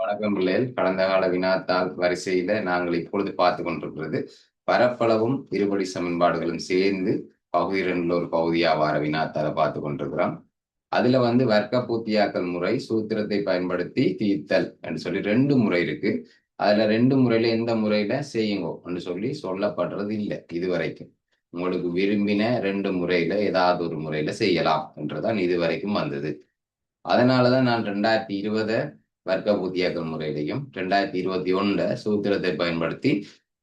வணக்கம் பிள்ளைகள். கடந்த கால வினாத்தாள் வரிசையில நாங்கள் இப்பொழுது பார்த்து கொண்டிருக்கிறது பரப்பளவும் இருபடி சமன்பாடுகளும் சேர்ந்து பகுதி ரெண்டுல ஒரு பகுதியா வார வினாத்தாளை பார்த்து கொண்டிருக்கிறோம். அதுல வர்க்க பூர்த்தியாக்கல் முறை சூத்திரத்தை பயன்படுத்தி தீர்த்தல் என்று சொல்லி ரெண்டு முறை இருக்கு. அதுல ரெண்டு முறையில எந்த முறையில செய்யுங்கோ என்று சொல்லி சொல்லப்படுறது இல்லை இதுவரைக்கும். உங்களுக்கு விரும்பின ரெண்டு முறையில ஏதாவது ஒரு முறையில செய்யலாம் என்றுதான் இதுவரைக்கும் வந்தது. அதனாலதான் நான் 2020 வர்க்க பூர்த்தியாக்கல் முறையிலையும் 2021 சூத்திரத்தை பயன்படுத்தி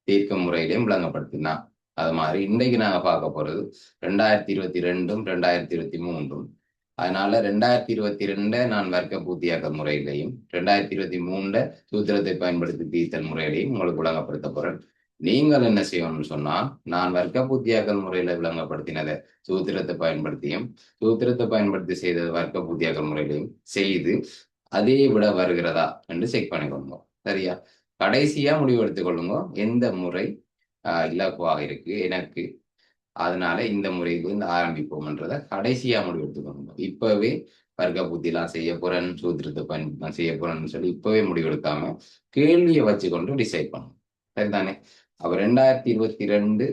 தீர்க்கும் முறையிலையும் விளங்கப்படுத்தினான். அது மாதிரி இன்றைக்கு நாங்க பார்க்க போறது 2022 2023. அதனால 2022 நான் வர்க்க பூர்த்தியாக்கல் முறையிலையும் 2023 சூத்திரத்தை பயன்படுத்தி தீர்த்தல் முறையிலையும் உங்களுக்கு விளங்கப்படுத்த போறேன். நீங்கள் என்ன செய்யணும்னு சொன்னா, நான் வர்க்க பூர்த்தியாக்கல் முறையில விளங்கப்படுத்தினதை சூத்திரத்தை பயன்படுத்தியும் சூத்திரத்தை பயன்படுத்தி செய்தது வர்க்க பூர்த்தியாக்கல் முறையிலையும் செய்து அதே விட வருகிறதா என்று செக் பண்ணிக்கொள்ளுங்க. சரியா? கடைசியா முடிவு எடுத்துக் கொள்ளுங்க எந்த முறை இலக்குவாக இருக்கு எனக்கு, அதனால இந்த முறையிலிருந்து ஆரம்பிப்போம்ன்றத கடைசியா முடிவு எடுத்துக்கோங்க. இப்பவே வர்க்க புத்திலாம் செய்ய போறேன், சூத்திரத்தை பயன் செய்ய போறேன்னு சொல்லி இப்பவே முடிவு எடுக்காம கேள்வியை வச்சுக்கொண்டு டிசைட் பண்ணும். சரிதானே? அப்ப 2022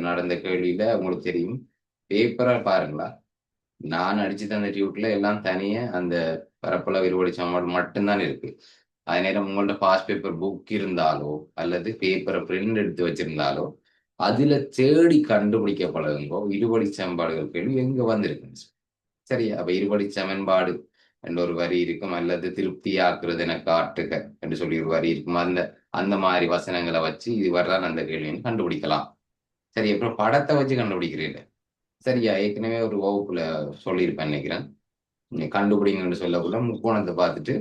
நடந்த கேள்வியில உங்களுக்கு தெரியும், பேப்பரை பாருங்களா. நான் அடிச்சு தந்த டியூட்ல எல்லாம் தனியே அந்த பரப்பளவு இருபடி சமன்பாடு மட்டும்தான் இருக்கு. அதே நேரம் உங்கள்ட்ட பாஸ் பேப்பர் புக் இருந்தாலோ அல்லது பேப்பரை பிரிண்ட் எடுத்து வச்சிருந்தாலோ அதுல தேடி கண்டுபிடிக்க பழகுங்கோ இருபடி சமன்பாடுகள் கேள்வி எங்க வந்திருக்கு. சரியா? அப்ப இருபடி சமன்பாடு என்ற ஒரு வரி இருக்கும், அல்லது திருப்தியாக்குறது என காட்டுக என்று சொல்லி ஒரு வரி இருக்கும். அந்த அந்த மாதிரி வசனங்களை வச்சு இது வரதான் அந்த கேள்வின்னு கண்டுபிடிக்கலாம். சரி, அப்புறம் படத்தை வச்சு கண்டுபிடிக்கிறீங்க. சரியா? ஏற்கனவே ஒரு வகுப்புல சொல்லியிருப்பேன் நினைக்கிறேன். கண்டுபிடிங்கன்னு சொல்லக்குள்ள முக்கோணத்தை பார்த்துட்டு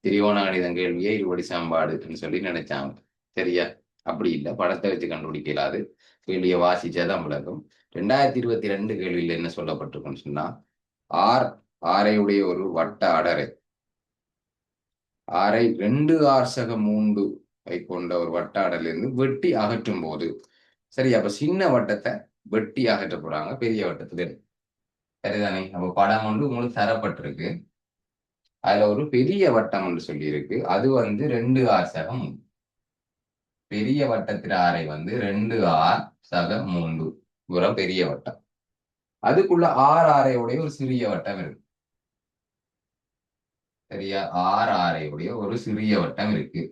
திரிகோண கணிதம் கேள்வியே இருபடி சமன்பாடுன்னு சொல்லி நினைச்சாங்க. சரியா? அப்படி இல்லை, படத்தை வச்சு கண்டுபிடிக்க இயலாது. கேள்வியை வாசிச்சாதான் விளக்கும். 2022 கேள்வியில் என்ன சொல்லப்பட்டிருக்குன்னு சொன்னா, ஆர் ஆரையுடைய ஒரு வட்ட அடரை ஆரை 2 r-3 கொண்ட ஒரு வட்ட அடரிலிருந்து வெட்டி அகற்றும் போது, சரி, அப்ப சின்ன வட்டத்தை வெட்டி அகற்ற போறாங்க பெரிய வட்டத்துல. சரிதானே? அப்ப படம் உங்களுக்கு தரப்பட்டிருக்கு. அதுல ஒரு பெரிய வட்டம் என்று சொல்லி இருக்கு. அது 2r-3. பெரிய வட்டத்தின் ஆரை 2r-3 தூரம் பெரிய வட்டம். அதுக்குள்ள ஆரையுடைய ஒரு சிறிய வட்டம் இருக்கு. சரியா? ஆரையுடைய ஒரு சிறிய வட்டம் இருக்கு.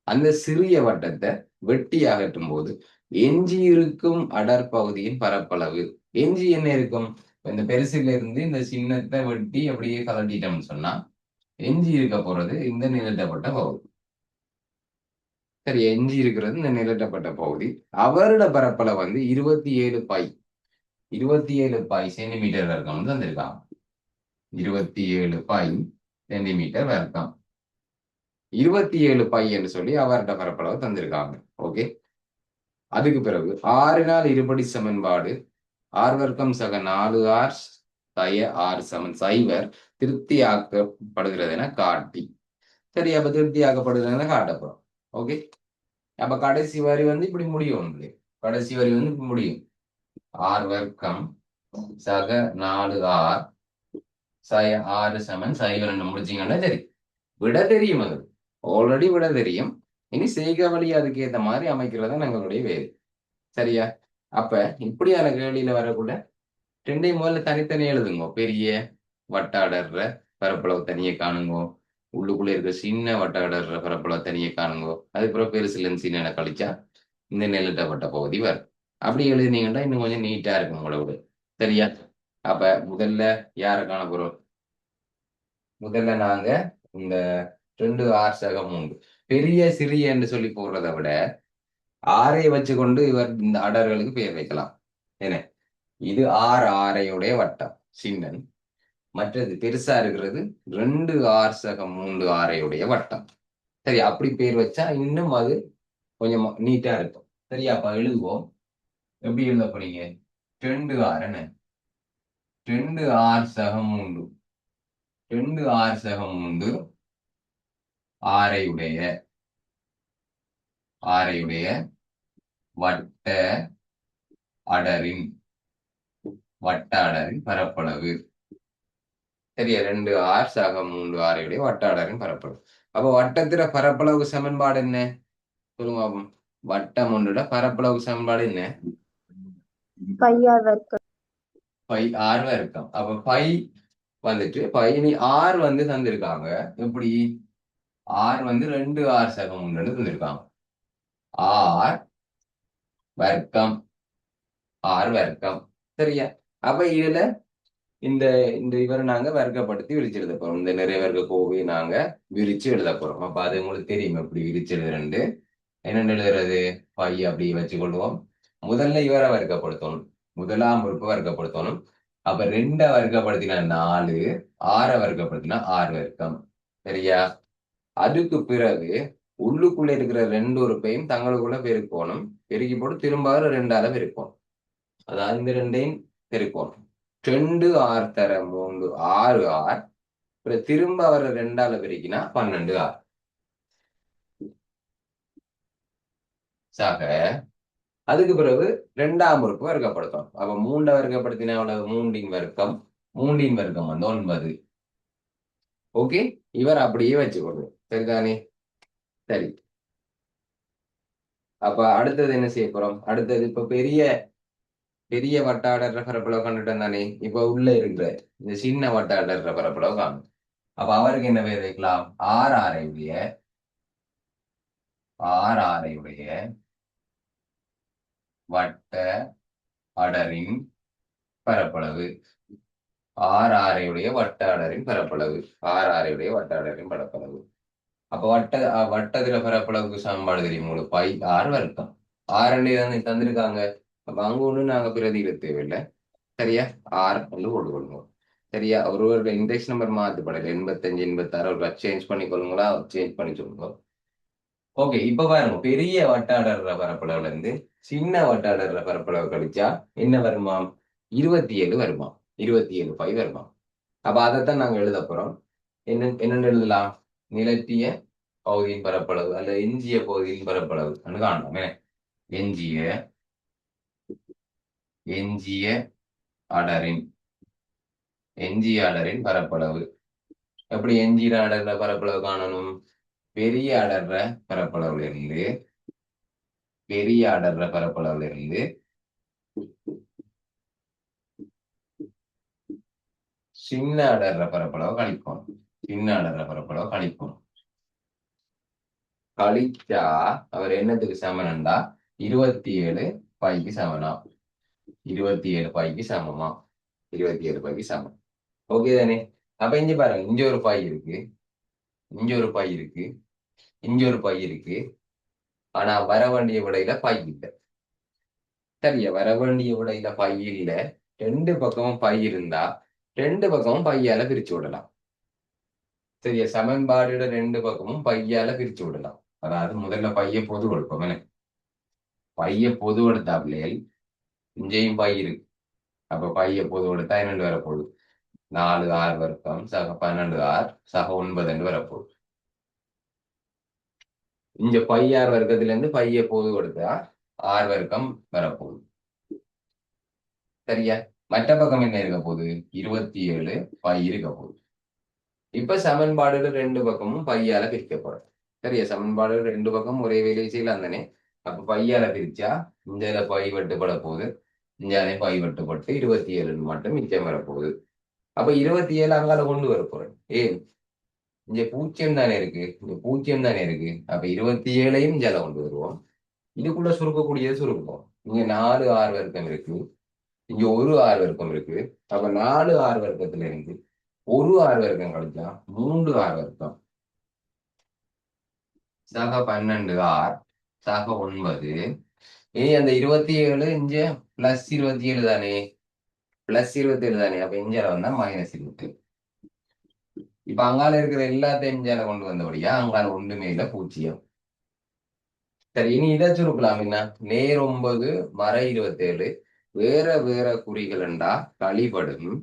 அந்த சிறிய வட்டத்தை வெட்டி அகற்றும் போது எஞ்சி இருக்கும் அடர் பகுதியின் பரப்பளவு, எஞ்சி என்ன இருக்கும்? இந்த பெருசில இருந்து இந்த சின்னத்தை வெட்டி அப்படியே கலட்டிட்டோம்னு சொன்னா எஞ்சி இருக்க போறது இந்த நிலட்டப்பட்ட பகுதி. சரி, எஞ்சி இருக்கிறது இந்த நிலட்டப்பட்ட பகுதி. அவரோட பரப்பளவு 27 பை சென்டிமீட்டர் வர்க்கம் தந்திருக்காங்க. 27 பை சென்டிமீட்டர் வர்க்கம். 27 பை என்று சொல்லி அவரோட பரப்பளவு தந்திருக்காங்க. ஓகே. அதுக்கு பிறகு 6 இருபடி சமன்பாடு ஆர் வர்க்கம் சக 4r சய r சமன் 0 திருப்தியாக்கப்படுகிறது என காட்டி. சரி, அப்ப திருப்தியாக்கப்படுகிறது என காட்டப்படும். ஓகே. அப்ப கடைசி வரி இப்படி முடியும். கடைசி வரி இப்படி முடியும். ஆர் வர்க்கம் சக 4r சய r சமன் 0 முடிச்சிங்கன்னா சரி, விட தெரியும். அது ஆல்ரெடி விட தெரியும். இனி செய்க வழி அதுக்கு ஏற்ற மாதிரி அமைக்கிறதா எங்களுடைய வேறு. சரியா? அப்ப இப்படியான கேள்வியில வரக்கூட ரெண்டையும் முதல்ல தனித்தனி எழுதுங்க. பெரிய வட்டாடர்ற பரப்பளவு தனியே காணுங்கோ, உள்ளுக்குள்ள இருக்க சின்ன வட்டாடர்ற பரப்பளவு தனியே காணுங்கோ, அதுக்கப்புறம் பெருசுல இருந்து சின்ன கழிச்சா இந்த நிலட்டப்பட்ட பகுதி வரும். அப்படி எழுதினீங்கன்னா இன்னும் கொஞ்சம் நீட்டா இருக்கும் உங்களோட. சரியா? அப்ப முதல்ல யார காண போறோம்? முதல்ல நாங்க இந்த 2r-3 பெரிய சிறிய என்று சொல்லி போடுறதை விட ஆரை வச்சு கொண்டு இவர் இந்த அடர்களுக்கு பெயர் வைக்கலாம். என்ன? இது ஆரையுடைய வட்டம் சின்னன், மற்றது பெருசா இருக்கிறது 2r-3 ஆரையுடைய வட்டம். சரி, அப்படி பேர் வச்சா இன்னும் அது கொஞ்சம் நீட்டா இருக்கும். சரியா? அப்ப எழுதுவோம். எப்படி எழுத போறீங்க? 2r என்ன? 2r-3 2r-3 ஆரையுடைய வட்ட அடரின் பரப்பளவு. சரியா 2R சக 3R வட்டாடரின் பரப்பளவு. அப்ப வட்டத்தில பரப்பளவு சமன்பாடு என்ன சொல்லுங்க பாப்போம். வட்டம் ஒன்றோட பரப்பளவு சமன்பாடு என்ன? பை ஆர் வர்க்கம். அப்ப பை வந்துட்டு பை நீ ஆர் வந்து தந்திருக்காங்க. எப்படி ஆர் வந்து 2R சக 3 தந்திருக்காங்க. ஆர் வர்க்கம் ஆர் வர்க்கம். சரியா? அப்ப இதுல இந்த இந்த இவரை நாங்க வர்க்கப்படுத்தி விரிச்சு எழுத போறோம். இந்த நிறைய வர்க்க கோவையை நாங்க விரிச்சு எழுத போறோம். அப்ப அது உங்களுக்கு தெரியும் எப்படி விரிச்சு எழுதுறேன்னு. என்னென்னு எழுதுறது? பை அப்படி வச்சு கொள்வோம். முதல்ல இவரை வர்க்கப்படுத்தணும். முதலாம் உறுப்பு வர்க்கப்படுத்தணும். அப்ப 2 வர்க்கப்படுத்தினா 4, 6 வர்க்கப்படுத்தினா 6 வர்க்கம். சரியா? அதுக்கு பிறகு உள்ளுக்குள்ள இருக்கிற 2 உறுப்பையும் தங்களுக்குள்ள பெருக்கணும். பெருக்கி போட்டு திரும்ப 2ஆல பெருக்கும். அதாவது இந்த 2ஐயும் பெருக்கும். 2R தர 3 6R. திரும்ப அவரை 2ஆல பெருக்கினா 12R. சாக அதுக்கு பிறகு 2ஆம் உறுப்பு வர்க்கப்படுத்தும். அப்ப 3 வர்க்கப்படுத்தினா எவ்வளவு? 3 வர்க்கம். 3 வர்க்கம் வந்து 9. ஓகே, இவர் அப்படியே வச்சுக்கொள்ளும். சரிதானே? சரி. அப்ப அடுத்தது என்ன செய்ய போறோம்? அடுத்தது இப்ப பெரிய பெரிய வட்டாடர் பரப்பளவு கண்டுட்டோம் தானே? இப்ப உள்ள இருக்கிற இந்த சின்ன வட்டாடர் பரப்பளவு காணும். அப்ப அவருக்கு என்ன பேர் வைக்கலாம்? ஆர் ஆரையுடைய வட்ட அடரின் பரப்பளவு. ஆரையுடைய வட்ட அடரின் பரப்பளவு. ஆரையுடைய வட்ட அடரின் பரப்பளவு. அப்ப வட்டத்துல பரப்பளவுக்கு சமன்பாடு தெரியும் உங்களுக்கு. பை ஆர் வர்க்கம். ஆரண்டே தந்திருக்காங்க. அப்ப அங்க ஒண்ணு நாங்க பிரதியிட தேவையில்லை. சரியா? ஆர் வந்து கொண்டு கொள்வோம். சரியா? ஒருவரோட இண்டெக்ஸ் நம்பர் மாத்துப்படல 85 86 ஒரு சேஞ்ச் பண்ணி கொள்ளுங்களா? சேஞ்ச் பண்ணி சொல்லுங்க. ஓகே, இப்ப பாருங்க பெரிய வட்டாடர்ற பரப்பளவுல இருந்து சின்ன வட்டாடர்ற பரப்பளவு கழிச்சா என்ன வருமாம்? 27 வருமாம். 27 பை வருமாம். அப்ப அதைத்தான் நாங்க எழுத போறோம். என்னென்னு எழுதலாம்? நிலத்திய பகுதியின் பரப்பளவு அல்ல எஞ்சிய பகுதியின் பரப்பளவு காணலாமே. எஞ்சிய எஞ்சிய அடரின் எஞ்சிய அடரின் பரப்பளவு. எப்படி எஞ்சிய அடர்ற பரப்பளவு காணணும்? பெரிய அடர்ற பரப்பளவுல இருந்து பெரிய அடர்ற பரப்பளவுல இருந்து சின்ன அடர்ற பரப்பளவு கழிப்போம். சின்ன அடர்ற பரப்பளவு கழிப்போம். கழிச்சா அவர் என்னத்துக்கு சமனண்டா 27 பைக்கு சமனா. 27 பைக்கு சமமா. 27 பைக்கு சமம். ஓகே தானே? அப்ப இங்க பாருங்க, இங்க ஒரு பை இருக்கு, இங்க ஒரு பை இருக்கு, இங்க ஒரு பை இருக்கு. ஆனா வர வேண்டிய விடையில பை இல்லை. சரியா? வர வேண்டிய விடையில பை இல்லை. 2 பக்கமும் பை இருந்தா 2 பக்கமும் பையால பிரிச்சு விடலாம். சரியா? சமன்பாடுட 2 பக்கமும் பையால பிரிச்சு விடலாம். அதாவது முதல்ல பைய பொது கொடுப்போம். பைய பொது கொடுத்தா பிள்ளைகள் இங்கேயும் பை இருக்கு. அப்ப பைய பொது கொடுத்தா என்னண்டு வரப்போகுது? 4R வர்க்கம் சக 12R சக 9 வரப்போகுது. இங்க பை ஆர் வர்க்கத்துல இருந்து பைய பொது கொடுத்தா ஆர் வர்க்கம் வரப்போகுது. சரியா? மற்ற பக்கம் என்ன இருக்க போகுது? 27 பை இருக்க போகுது. இப்ப சமன்பாடுல 2 பக்கமும் பையால பிரிக்கப்படும். சரியா? சமன்பாடு 2 பக்கம் ஒரே வேலையை செய்யலாம் தானே? அப்ப பையால பிரிச்சா இந்த பை வெட்டுப்பட போகுது, இஞ்சாலே பை வெட்டுப்பட்டு 27 மட்டும் மிச்சம் வரப்போகுது. அப்ப 27 அங்கால கொண்டு வர போறேன். ஏன்? இங்க 0 தானே இருக்கு, இங்க 0 தானே இருக்கு. அப்ப 27ஐயும் ஜல கொண்டு வருவோம். இதுக்குள்ள சுருக்கக்கூடியது சுருக்குவோம். இங்க 4 ஆர் வர்க்கம் இருக்கு, இங்க ஒரு ஆர் வர்க்கம் இருக்கு. அப்ப 4 ஆர் வர்க்கத்துல இருந்து ஒரு ஆர் வர்க்கம் கழிச்சா 3 ஆர் வர்க்கம் சக 12R சக 9. இனி அந்த 27 இங்க பிளஸ் 27 தானே, பிளஸ் 27 தானே. அப்ப இஞ்சால வந்தா -27. இப்ப அங்கால இருக்கிற எல்லாத்தையும் இஞ்சால கொண்டு வந்தபடியா அங்கால ஒன்றுமே இல்லை, 0. சரி, இனி இதை சுருக்கலாம். என்ன? நேர் 9 மறை 27 வேற வேற குறிகள் என்றா கழிபடும்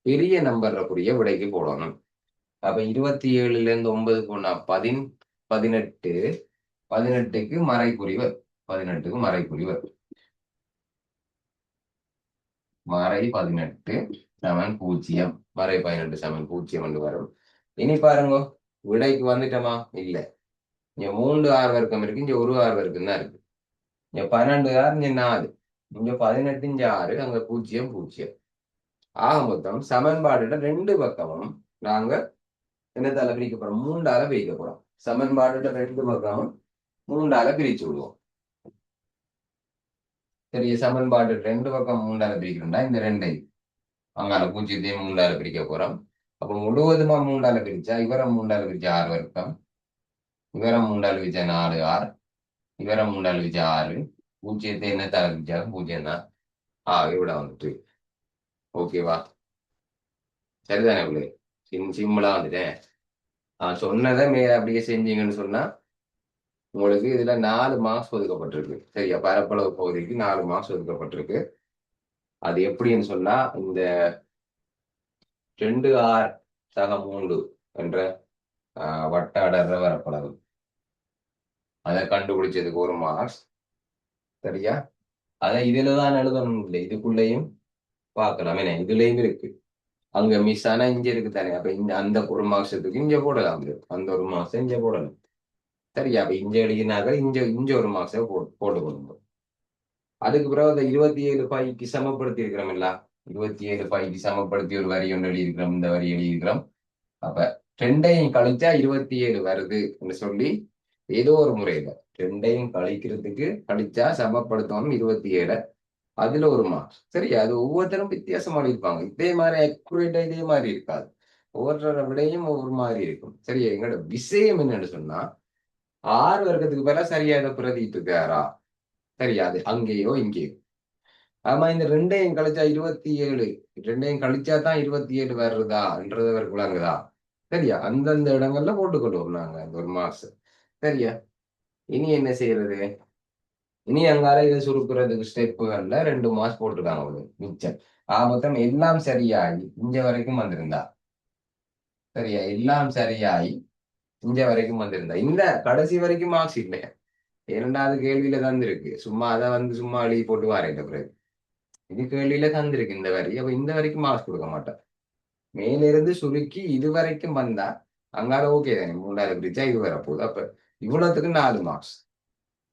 பெரிய நம்பர்ற குறிய விடைக்கு போடணும். அப்ப 27ல இருந்து 9 போனா 18. 18க்கு மறைக்குறிவர். 18க்கு மறைக்குறிவர். மறை 18 சமன் 0. வரை 12 சமன் 0 வரும். இனி பாருங்க, விடைக்கு வந்துட்டோமா? இல்ல. இங்க 3 ஆறு வர்க்கம் இருக்கு, இங்க ஒரு ஆறு வர்க்கம் தான் இருக்கு. இங்க 12 ஆறு, இங்க 4, இங்க 18, இங்க 6, அங்க 0 0. ஆக மொத்தம் சமன்பாடுட 2 பக்கமும் நாங்க என்னத்தால பிரிக்க போறோம்? 3ஆல பிரிக்க போறோம். சமன்பாடுட 2 பக்கமும் 3ஆல பிரிச்சு விடுவோம். சரி, சமன்பாடு 2 பக்கம் 3ஆல பிரிக்கிறோம்னா இந்த 2ஐ அங்கால 0ஐயும் 3ஆல பிரிக்க போறோம். அப்ப முழுவதுமா 3ஆல பிரிச்சா இவரை 3ஆல பிரிச்சா 6 வர்க்கம், இவரை 3ஆல பிரிச்சா 4 ஆர், இவரை 3ஆல பிரிச்சா 6, 0ஐ என்னத்தால பிரிச்சாலும் 0 தான். இவிட வந்துட்டு ஓகேவா? சரிதானே இவ்வளவு சிம்பிளா வந்துட்டேன். சொன்னதை மேல அப்படியே செஞ்சீங்கன்னு சொன்னா உங்களுக்கு இதுல 4 மார்க்ஸ் ஒதுக்கப்பட்டிருக்கு. சரியா? பரப்பளவு பகுதிக்கு 4 மார்க்ஸ் ஒதுக்கப்பட்டிருக்கு. அது எப்படின்னு சொன்னா, இந்த 2r சக 3 என்ற வட்ட அடர்ற பரப்பளவு அதை கண்டுபிடிச்சதுக்கு 1 மார்க்ஸ். சரியா? அதை இதுலதான் எழுதணும் இல்லை, இதுக்குள்ளேயும் பார்க்கலாம். ஏன்னா இதுலயும் இருக்கு. அங்க மிஸ் ஆனா இங்க இருக்கு தானே. அப்ப இந்த அந்த 1 மார்க்ஸத்துக்கு இங்க போடலாம், அந்த 1 மார்க்ஸ் இங்க போடலாம். சரியா? அப்ப இங்க எழுதினாக்க இங்க இங்க 1 மார்க்ஸை போட்டு கொடுங்க. அதுக்கு பிறகு அந்த 27 பைக்கு சமப்படுத்தி இருக்கிறோம்ல, 27 பைக்கு சமப்படுத்தி ஒரு வரி ஒன்று எழுதியிருக்கிறோம், இந்த வரி எழுதியிருக்கிறோம். அப்ப 2ஐயும் கழிச்சா 27 வருதுன்னு சொல்லி ஏதோ ஒரு முறையில 2ஐயும் கழிக்கிறதுக்கு கழிச்சா சமப்படுத்தணும் 27, அதுல 1 மார்க்ஸ். சரி, அது ஒவ்வொருத்தரும் வித்தியாசமா இருப்பாங்க. இதே மாதிரி அக்குரேட்டா இதே மாதிரி இருக்காது. ஒவ்வொருத்தரோட விடையும் ஒவ்வொரு மாதிரி இருக்கும். சரியா? எங்களோட விஷயம் என்னன்னு சொன்னா, 6 வர்க்கத்துக்கு பதிலா சரியா இதை பிரதிட்டு இருக்காரா? சரியா? அது அங்கேயோ இங்கேயோ. ஆமா, இந்த 2ஐயும் கழிச்சா 27, 2ஐயும் கழிச்சா தான் 27 வருதான்றது அவருக்கு விளங்குதா? சரியா? அந்தந்த இடங்கள்ல போட்டுக்கொள்வோம் நாங்க அந்த 1 மார்க்ஸ். சரியா? இனி என்ன செய்யறது? இனி அங்கால இதை சுருக்குறதுக்கு ஸ்டெப்புகள்ல 2 மார்க்ஸ் போட்டுருக்காங்க அவங்களுக்கு மிச்சம். மொத்தம் எல்லாம் சரியாகி இங்க வரைக்கும் வந்திருந்தா, சரியா, எல்லாம் சரியாகி இங்க வரைக்கும் வந்திருந்தா, இந்த கடைசி வரைக்கும் மார்க்ஸ் இல்லை. 2வது கேள்வியில தந்திருக்கு. சும்மா அதை சும்மா எழுதி போட்டு வரேன். பிறகு இது கேள்வியில தந்திருக்கு இந்த வரி. அப்ப இந்த வரைக்கும் மார்க்ஸ் கொடுக்க மாட்டேன். மேலிருந்து சுருக்கி இது வரைக்கும் வந்தா அங்கால ஓகே தானே, 3வது பிரிச்சா இது வரப்போகுது. அப்ப இவ்வளவுத்துக்கு 4 மார்க்ஸ்.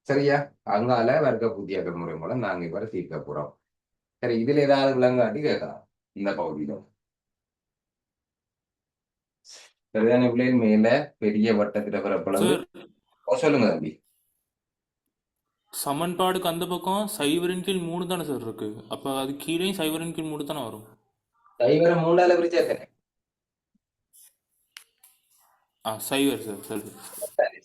சரியா? அங்கால வர்க்க புத்தியாக்க முறை மூலம் நாங்க இவரை தீர்க்க போறோம். சரி, இதுல ஏதாவது விளங்காட்டி கேட்கலாம் இந்த பகுதியில. சரிதானே பிள்ளைகள்? மேல பெரிய வட்டத்தில பரப்பளவு. சொல்லுங்க தம்பி. சமன்பாடுக்கு அந்த பக்கம் 0/3 தானே சார் இருக்கு. அப்ப அது கீழே 0/3 தானே வரும். சைவரை 3ஆல பிரிச்சா தானே. 0 சார், சரி.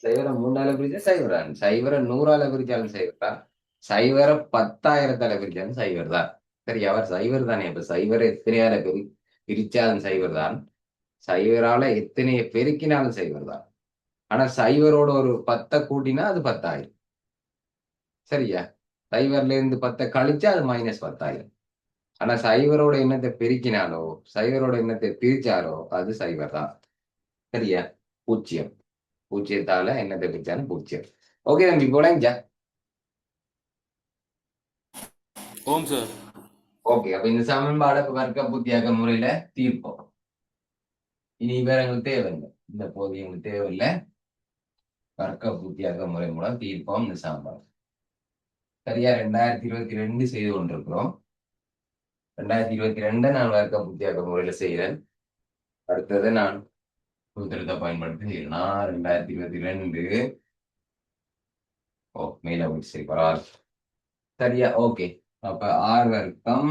சைவரை 3ஆல பிரிச்சா சைவரான். சைவரை 100ஆல பிரிச்சாலும் சைவர் தான். சைவரை 10,000ஆல பிரிச்சாலும் சைவர் தான். சரி, அவர் சைவர் தானே. அப்ப சைவரை எத்தனையால பிரிச்சாலும் சைவர் தான். சைவரால எத்தனைய பெருக்கினாலும் சைவர் தான். ஆனா சைவரோட ஒரு 10 கூட்டினா அது 10,000. சரியா? சைவர்ல இருந்து 10 கழிச்சா அது -10,000. ஆனா சைவரோட எண்ணத்தை பெருக்கினாலோ சைவரோட எண்ணத்தை பிரிச்சாலோ அது சைவர் தான். சரியா? 0. 0ஆல எண்ணத்தை பிரிச்சாலும் 0. ஓகே தம்பி, போலாஞ்சா? ஓம் சார். ஓகே, அப்ப இந்த சமன்பாடு வர்க்க புத்தியாக முறையில தீர்ப்போம். இனி வேற எங்களுக்கு தேவையில்லை, இந்த போது எங்களுக்கு தேவையில்லை. வர்க்க புத்தியாக முறை மூலம் தீர்ப்போம் இந்த சமன்பாடு. சரியா? 2022 செய்து கொண்டிருக்கிறோம். 2022 நான் வர்க்க புத்தியாக முறையில செய்கிறேன். அடுத்தது நான் சூத்திரத்தை பயன்படுத்தி செய்யணும். 2022 மேல போயிட்டு சரி பரவாயில்ல. சரியா? ஓகே. அப்ப ஆர் வர்க்கம்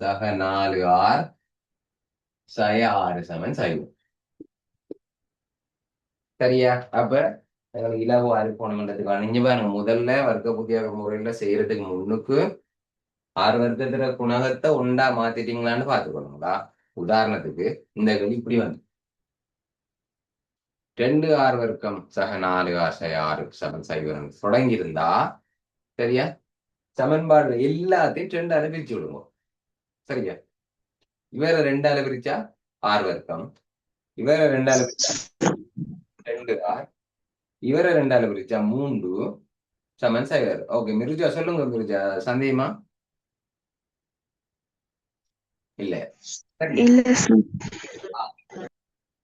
சக 4r சய 6 சமன் சைவம். சரியா? அப்ப இலவு அறுக்கோணம்ன்றதுக்கான இங்க பாருங்க, முதல்ல வர்க்க புத்தியாக முறையில செய்யறதுக்கு முன்னுக்கு 6 வர்க்கத்துல குணகத்தை ஒண்டா மாத்திட்டீங்களான்னு பாத்துக்கணுங்களா? உதாரணத்துக்கு இந்த கேள்வி இப்படி வந்து 2r வர்க்கம் சக 4r சய 6 சமன் சைவம் தொடங்கியிருந்தா, சரியா, சமன்பாடு எல்லாத்தையும் 2ஆல பிரிச்சு விடுவோம். சரியா? இவரை 2ஆல பிரிச்சா 6 வர்க்கம், இவரை 2ஆல பிரிச்சா 2r, இவரை 2ஆல பிரிச்சா 3 சமன் சைவர். ஓகே மிருஜா, சொல்லுங்க மிருஜா, சந்தேகமா? இல்ல. சரியா? இல்ல சார்.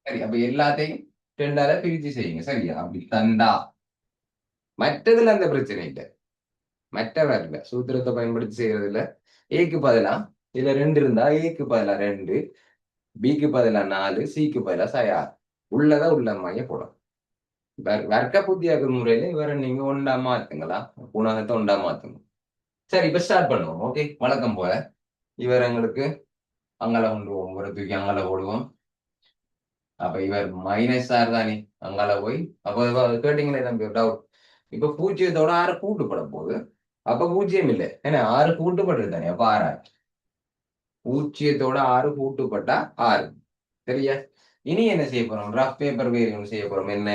சரி, அப்ப எல்லாத்தையும் ரெண்டால பிரிச்சு செய்யுங்க. சரியா? அப்படி தந்தா மற்றதுல அந்த பிரச்சனை இல்லை. மற்ற வேர்ல சூத்திரத்தை பயன்படுத்தி செய்யறதுல ஏக்கு பதிலா இதுல 2 இருந்தா ஏக்கு பதிலா 2, பிக்கு பதிலா 4, சிக்கு பதிலா 6. உள்ளதா உள்ள மைய போடும். வர்க்க புத்தியாக்குற முறையில இவரை நீங்க ஒண்டா மாத்துங்களா, குணகத்தை ஒண்டா மாத்துங்க. சரி, இப்ப ஸ்டார்ட் பண்ணுவோம். ஓகே, வழக்கம் போல இவர் எங்களுக்கு அங்கால கொண்டுருவோம், ஒரு தூக்கி அங்கால போடுவோம். அப்ப இவர் மைனஸ் ஆர் தானே, அங்கால போய் அப்ப கேட்டீங்களே தம்பி ஒரு டவுட். இப்ப 0 6 கூட்டுப்பட போகுது. அப்ப 0 இல்லை, ஏன்னா 6 கூட்டுப்படுறது தானே, அப்ப 6. 0 6 கூட்டுப்பட்டா 6. சரியா? இனி என்ன செய்ய போறோம்? ரஃப் பேப்பர் வேரி ஒன்று செய்ய போறோம். என்ன?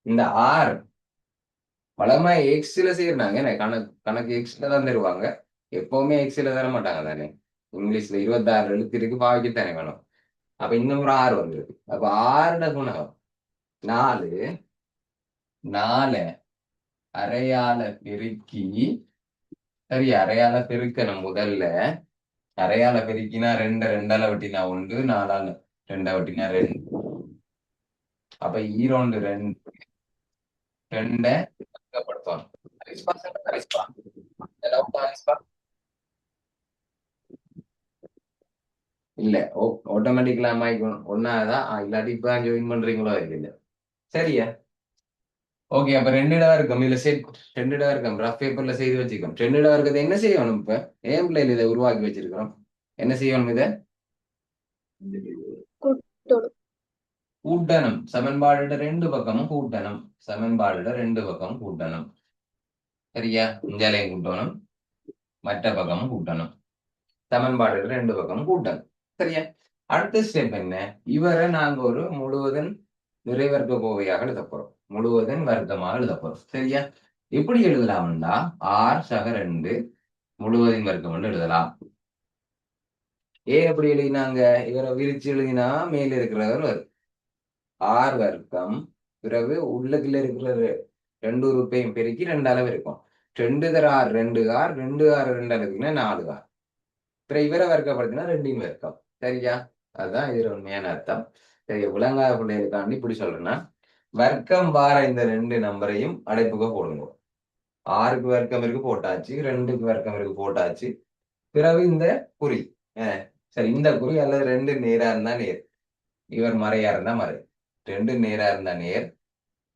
இந்த 6 வளமா எக்ஸ்ல செய்யறாங்க. என்ன கணக்கு கணக்கு எக்ஸ்ல தான் தருவாங்க. எப்பவுமே எக்ஸ்ல தர மாட்டாங்க தானே. இங்கிலீஷ்ல 26 எழுத்து இருக்கு, பாவிக்கத்தானே வேணும். அப்ப இன்னும் ஒரு 6 வந்துருக்கு. அப்ப 6 குணகம் 4. 4 அரையால பெருக்கி, சரி, அரையால பெருக்கணும் முதல்ல. அரையால பெருக்கினா 2 2ஆல வெட்டினா 1, 4ஆல 2 வெட்டினா 2. அப்ப ஈரோண்டு 2 வர்க்கப்படுத்தும். இல்ல, ஆட்டோமேட்டிக்கலா ஒன்னாதான், இல்லாட்டி இப்ப ஜாயின் பண்றீங்களோ இல்ல. சரியா? ஓகே, அப்ப 2 இடம் இருக்கும். இதுல செட் 2 இடம் இருக்கும். ரஃப் பேப்பர்ல செய்து வச்சுக்கோம். 2 இடம் இருக்கிறது என்ன செய்யணும்? இப்ப ஏன் பிள்ளைல இதை உருவாக்கி வச்சிருக்கிறோம். என்ன செய்யணும்? இதை கூட்டணும். சமன்பாடு 2 பக்கமும் கூட்டணும். சமன்பாடு 2 பக்கமும் கூட்டணும். சரியா? இஞ்சாலையும் கூட்டணும், மற்ற பக்கமும் கூட்டணும். சமன்பாடு 2 பக்கமும் கூட்டணும். சரியா? அடுத்த ஸ்டெப் என்ன? இவரை நாங்க ஒரு முழுவதன் நிறைவர்க்க கோவையாக எழுத போறோம். முழுவதன் வர்க்கமாக எழுத போறோம். சரியா? எப்படி எழுதலாம்னா ஆர் சக 2 முழுவதின் வர்க்கம் எழுதலாம். ஏன் எப்படி எழுதினாங்க? இவரை விரிச்சு எழுதினா மேல இருக்கிறவர் வரும். ஆர் வர்க்கம் பிறகு உள்ளுக்குள்ள இருக்கிற 2 உறுப்பையும் பெருக்கி 2 அளவு இருக்கும். 2 தர 6 2 ஆர், 2 6 2 அளவுக்குன்னா 4 ஆர். பிறகு இவரை வர்க்கப்படுத்தினா 2 வர்க்கம். சரியா? அதுதான் இதுல உண்மையான அர்த்தம். சரி, விளங்காத பிள்ளைகளுக்காண்டி இப்படி சொல்றேன்னா, வர்க்கம் வார இந்த 2 நம்பரையும் அடைப்புக போடுங்க. 6க்கு வர்க்கம் இருக்கு போட்டாச்சு, 2க்கு வர்க்கம் இருக்கு போட்டாச்சு. பிறகு இந்த குறி, சரி, இந்த குறி அல்லது 2 நேரா இருந்தா நேர், இவர் மறையா இருந்தா மறை. 2 நேரா இருந்தா நேர்,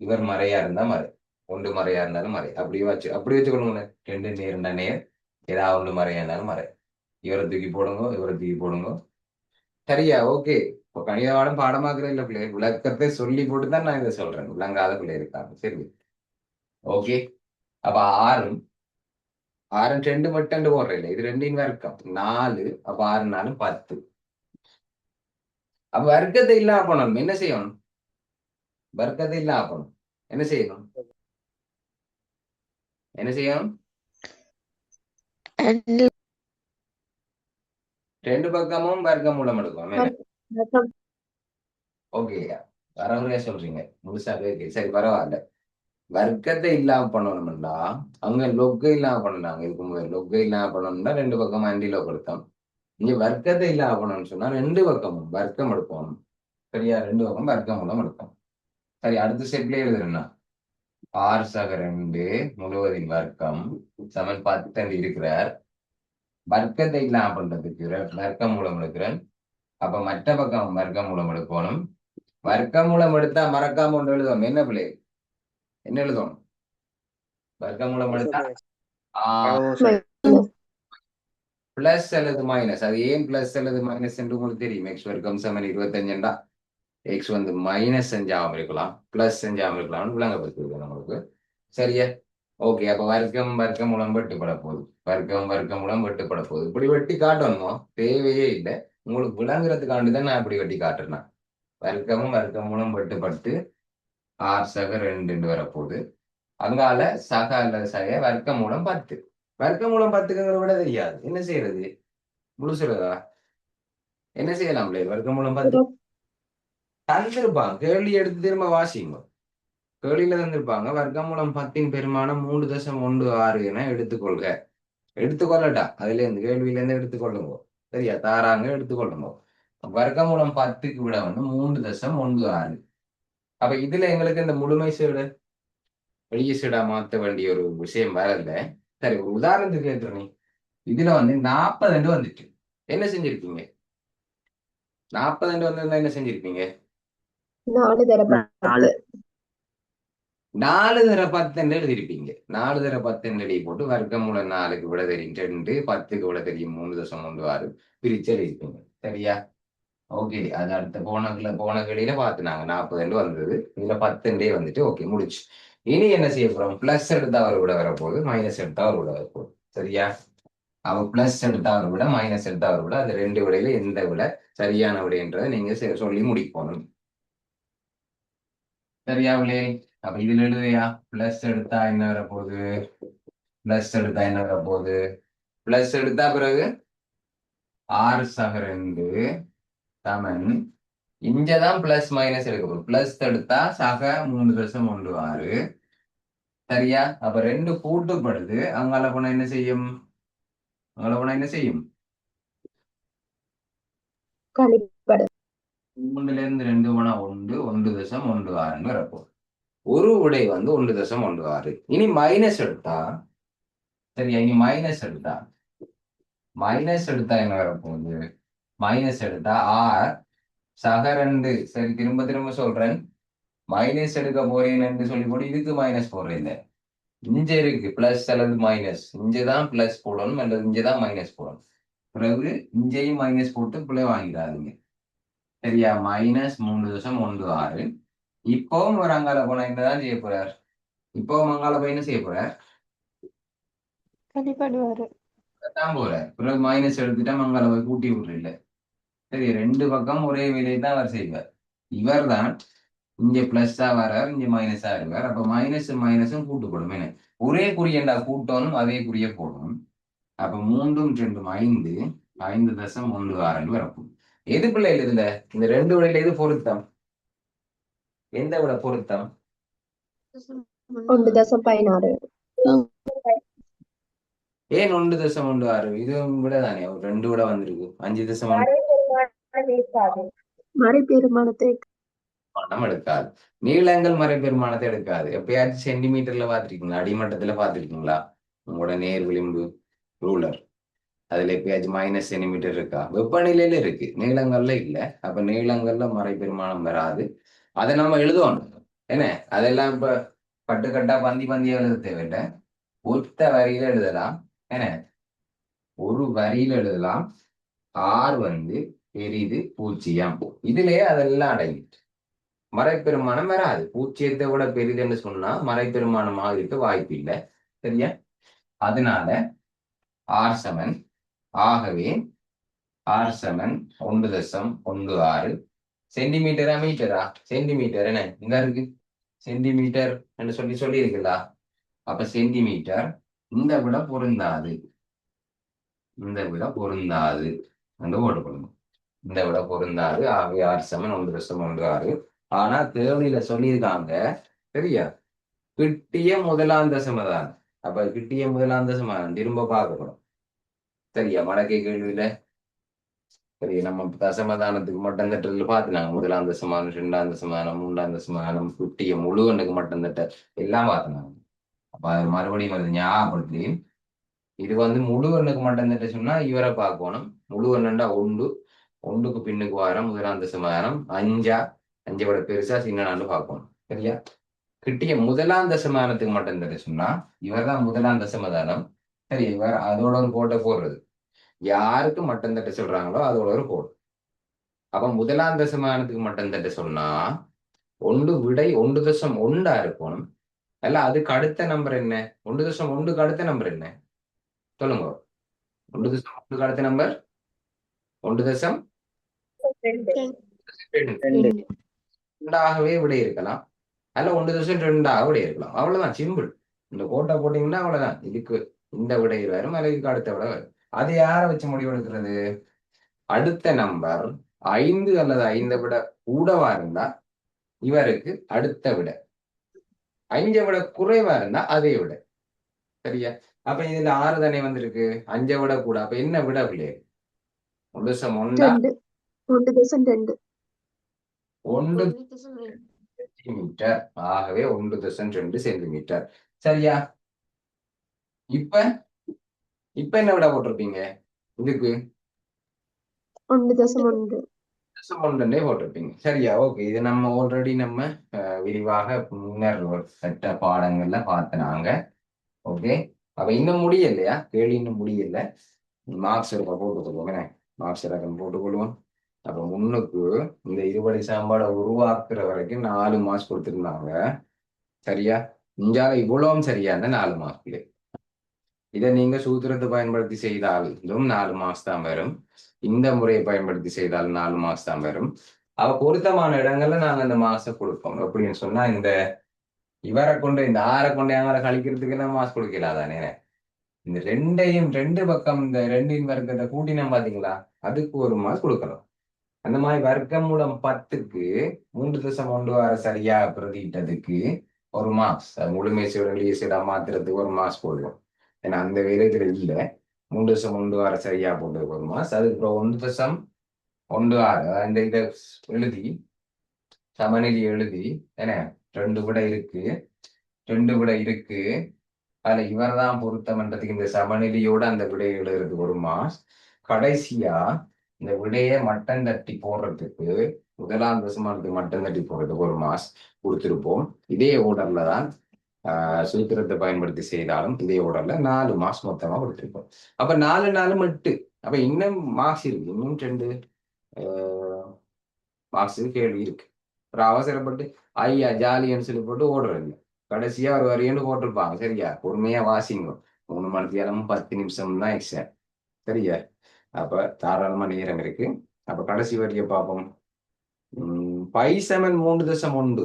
இவர் மறையா இருந்தா மறை. 1 மறையா இருந்தாலும் மறை. அப்படி வச்சுக்கணுங்க. 2 நேர்னா நேர், ஏதாவது 1 மறையா இருந்தாலும் மறை. இவரை தூக்கி போடுங்க, இவரை தூக்கி போடுங்க. சரியா? ஓகே. இப்போ கணித பாடமாக்குறது இல்ல பிள்ளை, விளக்கத்தை சொல்லி போட்டு தான் நான் இதை சொல்றேன். விளங்காத பிள்ளை இருக்காங்க. சரி, ஓகே. அப்ப 6 2 மட்டும் போடுறேன் இல்லை, இது 2 வர்க்கம் 4. அப்ப 6 4 10. அப்ப வர்க்கத்தை இல்லாம பண்ணணும். என்ன செய்யணும்? வர்க்கத்தை இல்லாம பண்ணணும். என்ன செய்யணும்? என்ன செய்யணும்? 2 பக்கமும் வர்க்க மூலம் எடுக்கும். ஓகே, வரவரையா சொல்றீங்க, முழுசா கேட்க. சரி, பரவாயில்ல. வர்க்கத்தை இல்லாம பண்ணணும்னா அங்க லொக்கை இல்லாம பண்ணாங்க. இதுக்கு முதல் லொக்கை இல்லாம பண்ணணும்னா 2 பக்கம் ஆன்டி லோக் எடுத்தோம். இங்க வர்க்கத்தை இல்லாம பண்ணணும்னு சொன்னா 2 பக்கமும் வர்க்கம் எடுப்போம். சரியா? 2 பக்கம் வர்க்கம் மூலம் எடுப்போம். சரி, அடுத்த ஸ்டெப்லயே எழுதுறேன்னா ஆர் சக 2 முழுவதின் வர்க்கம் சமன் 10 இருக்கிறார். வர்க்கத்தை இல்லாம பண்றதுக்கு வர்க்க மூலம் எடுக்கிறேன். அப்ப மற்ற பக்கம் வர்க்க மூலம் எடுக்கணும். வர்க்க மூலம் எடுத்தா மறக்காம ஒன்று எழுதுவோம். என்ன பிள்ளை? என்ன எழுதுவோம்? வர்க்க மூலம் எடுத்தா பிளஸ் அல்லது மைனஸ். அது ஏன் பிளஸ் அல்லது மைனஸ் என்று உங்களுக்கு தெரியும். எக்ஸ் வர்க்கம் சமன் 25 எக்ஸ் வந்து மைனஸ் செஞ்சாம இருக்கலாம், பிளஸ் செஞ்சாம இருக்கலாம்னு விளங்கப்படுத்திருக்கோம் நம்மளுக்கு. சரியா? ஓகே, அப்ப வர்க்கம் மூலம் வெட்டுப்பட போகுது. வர்க்கம் மூலம் வெட்டுப்பட போகுது. இப்படி வெட்டி காட்டணுமோ தேவையே இல்லை. உங்களுக்கு விளங்குறதுக்காண்டி தான் நான் இப்படி வெட்டி காட்டுறேன். வர்க்கம் மூலம் வெட்டுப்பட்டு ஆர் சக 2 வரப்போகுது. அங்கால சக அல்லது சக வர்க்கம் மூலம் 10. வர்க்கம் மூலம் 10ங்கிறத விட தெரியாது. என்ன செய்யறது? முழுசுறதா? என்ன செய்யலாம்? வர்க்கம் மூலம் 10 தந்திருப்பாங்க. கேள்வி எடுத்து திரும்ப வாசிங்க. கேள்வியில தந்திருப்பாங்க. வர்க்கம் மூலம் 10 பெருமானம் 3.16 என எடுத்துக்கொள்க. எடுத்துக்கொள்ளட்டா, அதுல இருந்து கேள்வியில இருந்து எடுத்துக்கொள்ளுங்க. சரியா தாராங்க எடுத்துக்கொள்ளணும். வர்க்கமூலம் 10க்கு விட வந்து 3.16. அப்ப இதுல எங்களுக்கு இந்த முழுமை சீடு வெளிய சீடா மாத்த வேண்டிய ஒரு விஷயம் வரல. சரி ஒரு உதாரணத்துக்கு கேட்கிறேன். இதுல வந்து 40 வந்துட்டு என்ன செஞ்சிருப்பீங்க? 40 வந்திருந்தா என்ன செஞ்சிருப்பீங்க? 4 தர 10. 4 தர 10 எழுதிருப்பீங்க. 4 தர 10 எழுதி போட்டு வர்க்கமூலம் 4க்கு விட தெரியும் 2, 10க்கு விட தெரியும் 3.16 பிரிச்சு எழுதிருப்பீங்க. சரியா? ஓகே. அது அடுத்த போன கிளியில பார்த்து நாங்க 40 வந்தது. இதுல 10 வந்துட்டு ஓகே முடிச்சு. இனி என்ன செய்ய போறோம்? பிளஸ் எடுத்தா அவர் விட வரப்போகுது, மைனஸ் எடுத்தா அவர் விட வரப்போகுது. சரியா? அவ பிளஸ் எடுத்தா அவர் விட, மைனஸ் எடுத்தா அவர் விட, அது ரெண்டு விடையில எந்த விட சரியான விடைன்றதை நீங்க சொல்லி முடிக்கணும். சரியாவிலே? அப்ப இதுல எழுதுயா பிளஸ் எடுத்தா என்ன வரப்போகுது? பிளஸ் எடுத்தா என்ன வரப்போகுது? பிளஸ் எடுத்தா பிறகு 6 சமன் இங்கதான் பிளஸ் மைனஸ் எடுக்க போகுது. பிளஸ் எடுத்தா சக 3.16. சரியா? அப்ப ரெண்டு கூட்டுப்படுது. அங்கால போனா என்ன செய்யும்? அங்கால போனா என்ன செய்யும்? கழிப்படு. 3ல இருந்து 2 போனா 1, 1.16 வரப்போகுது. ஒரு விடை வந்து 1.16. இனி மைனஸ் எடுத்தா சரியா? இனி மைனஸ் எடுத்தா என்ன வரப்போகுது? மைனஸ் எடுத்தா ஆர் சக 2. சரி திரும்ப திரும்ப சொல்றேன். மைனஸ் எடுக்க போறேன்னு சொல்லி போட்டு இதுக்கு மைனஸ் போடுறேன். இங்க இருக்கு பிளஸ் அல்லது மைனஸ். இங்கதான் பிளஸ் போடணும் அல்லது இங்கதான் மைனஸ் போடணும். பிறகு இங்கேயும் மைனஸ் போட்டு பிள்ளை வாங்கிடாதீங்க. சரியா? மைனஸ் 3.16. இப்பவும் ஒரு அங்கால போனா என்னதான் செய்ய போறார்? இப்பவும் அங்கால போய் என்ன செய்ய போறார்? கழிப்படுவாரு. தான் போறார். பிறகு மைனஸ் எடுத்துட்டா அங்கால போய் கூட்டி விடுறீல்ல. சரி ரெண்டு பக்கம் ஒரே வேலையை தான் அவர் செய்வார். இவர் தான் இங்க பிளஸ்ஸா வரார், இங்க மைனஸா இருக்கார். அப்ப மைனஸும் கூட்டுப்படும். என்ன ஒரே குறியண்டா கூட்டணும், அதே குறிய போடணும். அப்ப 3 2 5, 5.16 வரப்போம். எது பிள்ளைகள் இதுல இந்த ரெண்டு விடையில எது பொருத்தம்? எந்த விட பொருத்தம்? 1.16. ஏன் 1.16? இது விட தானே ஒரு ரெண்டு விட வந்திருக்கு. 5.1 மறைபெருமானத்தை பணம் எடுக்காது. நீளங்கள் மறை பெருமானத்தை எடுக்காது. எப்பயாச்சும் சென்டிமீட்டர்ல பார்த்திருக்கீங்களா? அடிமட்டத்துல பார்த்திருக்கீங்களா? உங்களோட நேர் விளிம்பு ரூலர் அதுல எப்பயாச்சும் மைனஸ் சென்டிமீட்டர் இருக்கா? வெப்பநிலையில இருக்கு, நீளங்கள்ல இல்ல. அப்ப நீளங்கள்ல மறை பெருமானம் வராது. அதை நம்ம எழுதுவோம். என்ன அதெல்லாம் இப்ப பட்டுக்கட்டா பந்தியா எழுத தேவையில்லை. ஒத்த வரியில எழுதலாம். என்ன ஒரு வரியில எழுதலாம். ஆர் வந்து பெரிது 0. இதுலயே அதெல்லாம் அடங்கிட்டு மறைப்பெருமானம் வராது. 0 விட பெரிதுன்னு சொன்னா மறைப்பெருமானமாக இருக்க வாய்ப்பு இல்லை. சரியா? அதனால R7 ஆகவே R7 1.16 சென்டிமீட்டரா மீட்டரா? சென்டிமீட்டர். என்ன இங்க இருக்கு சென்டிமீட்டர் என்று சொல்லி இருக்குல்ல. அப்ப சென்டிமீட்டர் இந்த விட பொருந்தாது. இந்த விட பொருந்தாது என்று போட்டுக்கொள்ளணும். இந்த விட பொருந்தாது. ஆகவே R7 1.16. ஆனா தேவையில சொல்லியிருக்காங்க. சரியா? கிட்டிய முதலாம் தசமதான். அப்ப கிட்டிய முதலாம் தசமதான் திரும்ப பார்க்கணும். சரியா? வடக்கே கேள்வியில சரி நம்ம தசமதானத்துக்கு மட்டும் தட்டுறதுல பார்த்துனாங்க. முதலாம் தசமானம், 2ஆம் தசமானம், 3ஆம் தசமானம், கிட்டிய முழு எண்ணுக்கு மட்டும் தட்ட எல்லாம் பார்த்துனாங்க. அப்ப அது மறுபடியும் வருது ஞாபகப்படுத்தி. இது வந்து முழு எண்ணுக்கு மட்டும் தட்ட சொன்னா இவரை பார்க்கணும். முழு எண்ணுண்டா 1, 1க்கு பின்னுக்கு வாரம் முதலாம் தசமானம் 5, 5 விட பெருசா சின்னான்னு பார்க்கணும். சரியா? கிட்டிய முதலாம் தசமானத்துக்கு மட்டும் தட்ட சொன்னா இவர் தான் முதலாம் தசமதானம். சரி இவர் அதோட ஒரு கோட்டை போடுறது. யாருக்கு மட்டம் தட்ட சொல்றாங்களோ அதோட ஒரு கோடு. அப்ப முதலாம் தசமானத்துக்கு மட்டம் தட்ட சொன்னா 1 விடை 1.1 இருக்கணும். அல்ல அதுக்கு அடுத்த நம்பர் என்ன? 1.1க்கு அடுத்த நம்பர் என்ன? சொல்லுங்க. 1.1க்கு அடுத்த நம்பர் 1.2 ஆகவே விடை இருக்கலாம். அல்ல 1.2 விடை இருக்கலாம். அவ்வளவுதான் சிம்பிள். இந்த கோட்டை போட்டீங்கன்னா அவ்வளவுதான். இதுக்கு இந்த விடை வரும், அல்ல இதுக்கு அடுத்த விடை வரும். அது யாரை வச்சு முடிவெடுக்கிறது? அடுத்த நம்பர் 5 அல்லது 5 விட கூடவா இருந்தா இவருக்கு அடுத்த விட, 5 விட குறைவா இருந்தா அதே விட. சரியா? அப்ப இதுல 6 தானே வந்திருக்கு, 5 விட கூட. அப்ப என்ன விட பிள்ளைய? 1.1 2 1.2 1 1.2 சென்டிமீட்டர். ஆகவே 1.2 சென்டிமீட்டர். சரியா? இப்ப இப்ப என்ன விட போட்டிருப்பீங்க இதுக்கு? 1.1 1.1 போட்டிருப்பீங்க. சரியா? ஓகே. இது நம்ம ஆல்ரெடி நம்ம விரிவாக முன்னர் ஒரு சட்ட பாடங்கள்ல பார்த்தனாங்க. ஓகே. அப்ப இன்னும் முடியலையா? கேள்வி இன்னும் முடியல. மார்க்ஸ் போட்டுக்கொள்வோம். என்ன மார்க்ஸ் இலக்கம் போட்டுக்கொள்வோம். அப்ப முன்னுக்கு இந்த இருபடி சாம்பாடை உருவாக்குற வரைக்கும் 4 மார்க்ஸ் கொடுத்துருந்தாங்க. சரியா? இஞ்சால இவ்வளவும் சரியா இருந்தா 4 மார்க். இதை நீங்க சூத்திரத்தை பயன்படுத்தி செய்தாலும் 4 மார்க்ஸ் தான் வரும். இந்த முறையை பயன்படுத்தி செய்தாலும் 4 மார்க்ஸ் தான் வரும். அவ பொருத்தமான இடங்கள்ல நாங்க அந்த மார்க்ஸை கொடுப்போம். அப்படின்னு சொன்னா இந்த இவரை கொண்டு இந்த 6 கொண்டு அவரை கழிக்கிறதுக்கு எல்லாம் மார்க்ஸ் கொடுக்கலாதானே. இந்த ரெண்டையும் 2 பக்கம் இந்த 2 வர்க்கத்தை கூட்டினா பாத்தீங்களா, அதுக்கு ஒரு மார்க்ஸ் கொடுக்கணும். அந்த மாதிரி வர்க்கம் மூலம் 10க்கு 3.1 சரியா பிரதிட்டதுக்கு ஒரு மார்க்ஸ். முழுமை சீட வெளியே சீட மாத்துறதுக்கு ஒரு மார்க்ஸ் போடுவோம். ஏன்னா அந்த வேலைகள் இல்லை. 3.1 சரியா போட்டதுக்கு ஒரு மார்க்ஸ். அதுக்கப்புறம் 1.16 அந்த இதை எழுதி சமநிலை எழுதி என்ன 2 விட இருக்கு, 2 விட இருக்கு. அதுல இவர் தான் பொருத்தம்ன்றதுக்கு இந்த சமநிலையோட அந்த விடையை எழுதுறதுக்கு ஒரு மார்க்ஸ். கடைசியா இந்த விடையை மட்டம் தட்டி போடுறதுக்கு முதலாம் தசமானத்துக்கு மட்டம் தட்டி போடுறதுக்கு ஒரு மார்க்ஸ் கொடுத்துருப்போம். இதே ஓர்டர்ல தான் சூத்திரத்தை பயன்படுத்தி செய்தாலும் இதே ஓர்டர்ல 4 மார்க்ஸ் மொத்தமா கொடுத்துருப்போம். அப்ப 4 8. அப்ப இன்னும் மார்க்ஸ் இருக்கு. இன்னும் 2 மார்க்ஸ் கேள்வி இருக்கு. ஒரு அவசரப்பட்டு ஐயா ஜாலின்னு சொல்லி போட்டு ஓடுறது. கடைசியா ஒரு வரையன்னு போட்டிருப்பாங்க. சரியா? பொறுமையா வாசிங்க. 3 மணி நேரமும் 10 நிமிஷம் தான் எக்ஸாம். சரியா? அப்ப தாராளமா நேரம் இருக்கு. அப்ப கடைசி வரிய பார்ப்போம். பை சமன் 3.1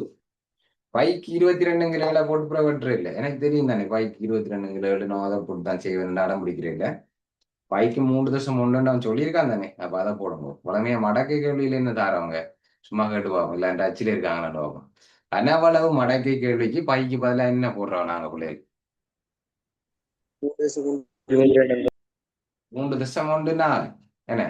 பைக்கு 22 போட்டு கூட வெட்டுற இல்லை. எனக்கு தெரியும் தானே பைக்கு 22 நான் அதை போட்டு தான் செய்வேன் அடம் பிடிக்கிறேன் இல்லை. பைக்கு 3.1 அவன் சொல்லியிருக்கான் தானே. அப்ப அதை போடணும். உடனே மடக்கை கேள்வியில என்ன தாரவங்க சும்மா கேட்டுவாங்க. இல்ல டச்சில் இருக்காங்கன்னு பார்ப்போம். கனவளவு மடக்கை கேள்விக்கு பைக்கு பதிலாக என்ன போடுறோம் நாங்க பிள்ளைகள்? 3.14 என்ன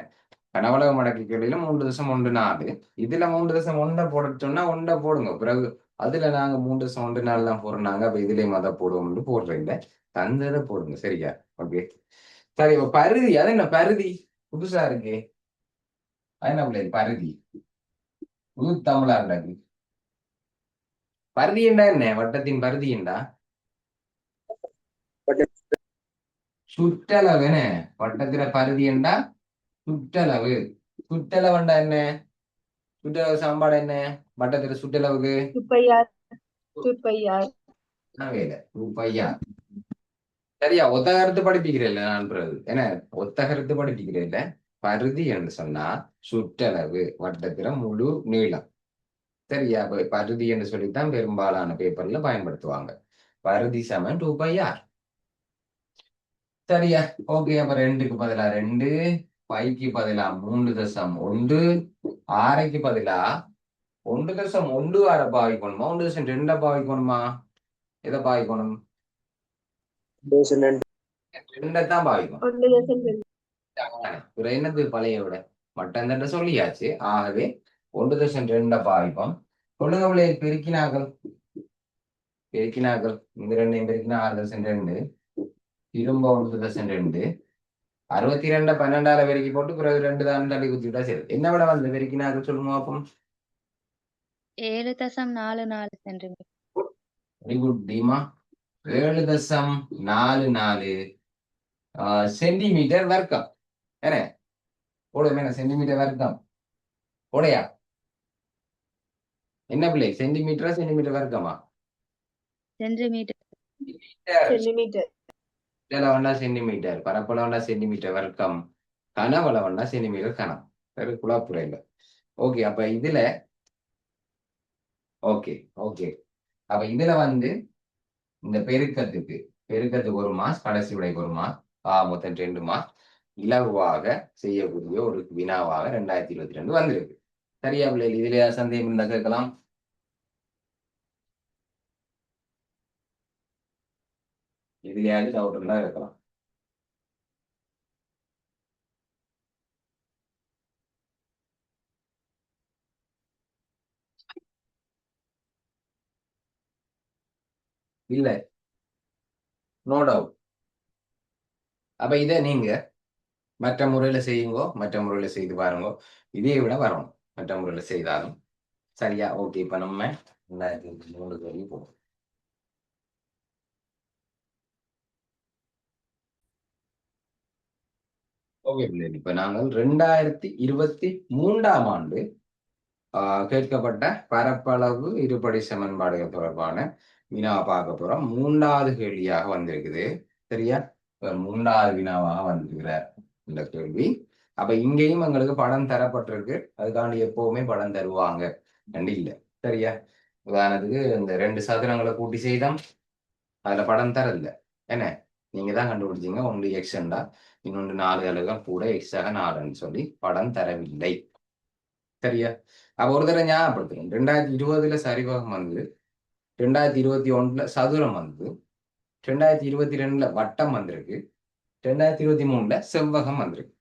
கனவளவு மடக்கை கேள்வியில 3.14. இதுல 3.1 போட சொன்னா 1 போடுங்க. பிறகு அதுல நாங்க 3.14 தான் போடுறாங்க. அப்ப இதுலயும் அதை போடுவோம்னு போடுறீங்க. தந்ததை போடுங்க. சரியா? ஓகே. சரி. பருதி அது என்ன பருதி புதுசா இருக்கு. அது என்ன பிள்ளை பருதி புது தமிழா இருந்தாரு. பருதி என்றா என்ன? வட்டத்தின் பருதி என்றா சுற்றளவு. என்ன வட்டத்தில பருதி என்றா சுற்றளவு. சுற்றளவுண்டா என்ன? சுற்றளவு சமன்பாடு என்ன வட்டத்தில சுற்றளவுக்கு? 2πr வேலை 2πr. சரியா? ஒத்த கருத்து படிப்பிக்கிறேன் நான் பிறகு. என்ன ஒத்த கருத்து படிப்பிக்கிறேன். பருதி என்று சொன்னா சுற்றளவு வட்டத்தில முழு நீளம். சரியா? பருதி என்று சொல்லித்தான் பெரும்பாலான பேப்பர்ல பயன்படுத்துவாங்க. பருதி சமன் 2πr. சரியா? ஓகே. அப்ப 2க்கு பதிலா 2, பைக்கு பதிலா 3.1, 6க்கு பதிலா 1.16 பாவிக்கணுமா 1.2 பாவிக்கணுமா? எதை பாவிக்கணும்? 2 தான் பாவிக்கணும். 1.2 என்னது பழைய விட மட்டம் தட்ட சொல்லியாச்சு. ஆகவே 1.2 பாவிப்போம். சொல்லுங்க பிள்ளை பெருக்கினார்கள். இந்த 2 பெருக்கினா 6.2 திரும்ப 1.2 62 12 பெருக்கி போட்டு பிறகு 2 தான் தள்ளி குத்திட்டா சரி. என்ன விட வந்து பெருக்கினார்கள் சொல்லுங்க பார்ப்போம். 7.44 சென்டிமீட்டர். வெரி குட் டீமா. 7.44 சென்டிமீட்டர் வர்க்கம். என்ன போடுமே சென்டிமீட்டர் வர்க்கம் போடையா? என்ன பிள்ளை சென்டிமீட்டர் வர்க்கமா? சென்டிமீட்டர். சென்டிமீட்டர் வேண்டா சென்டிமீட்டர் பரப்பளவுண்டா சென்டிமீட்டர் வர்க்கம். கனவளவுண்டா சென்டிமீட்டர் கனம். வேறு குழாப்புற இல்லை. ஓகே. அப்ப இதுல ஓகே அப்ப இதுல வந்து இந்த பெருக்கத்துக்கு ஒரு மாஸ் கடைசி விடைக்கு ஒரு மாஸ் மொத்தம் 2 மாஸ் இலகுவாக செய்யக்கூடிய ஒரு வினாவாக 2022 வந்திருக்கு. சரியா பிள்ளைகள்? இதுல சந்தேகம் இருந்தா கேட்கலாம். இதுலயாவது டவுட் இருந்தா கேட்கலாம். இல்ல, நோ டவுட். அப்ப இதை நீங்க மற்ற முறையில செய்யுங்கோ, மற்ற முறையில செய்து பாருங்க. இதே விட வரணும் மற்ற முறையில செய்தாலும். சரியா? ஓகே. இப்ப நம்ம 2023 வரையும் போவோம். ஓகே பிள்ளைகள், இப்ப நாங்கள் 2023ஆம் ஆண்டு கேட்கப்பட்ட பரப்பளவு இருபடி சமன்பாடுகள் தொடர்பான வினா பார்க்க போறோம். 3வது கேள்வியாக வந்திருக்குது. சரியா? இப்ப 3வது வினாவாக வந்திருக்கிறார் இந்த கேள்வி. அப்ப இங்கேயும் எங்களுக்கு படம் தரப்பட்டிருக்கு. அதுக்காண்டி எப்பவுமே படம் தருவாங்க கண்டி இல்லை. சரியா? உதாரணத்துக்கு இந்த 2 சதுரங்களை கூட்டி செய்தோம், அதுல படம் தரல. என்ன, நீங்க தான் கண்டுபிடிச்சீங்க. ஒன்று எக்ஸ்டா, இன்னொன்று 4 அலகுகள் கூட எக்ஸாக 4ன்னு சொல்லி படம் தரவில்லை. சரியா? அப்ப ஒரு தடவை ஞாபகப்படுத்துறேன். 2020 சரிவகம் வந்து, 2021 சதுரம் வந்து, 2022 வட்டம் வந்திருக்கு, 2023 செவ்வகம் வந்திருக்கு.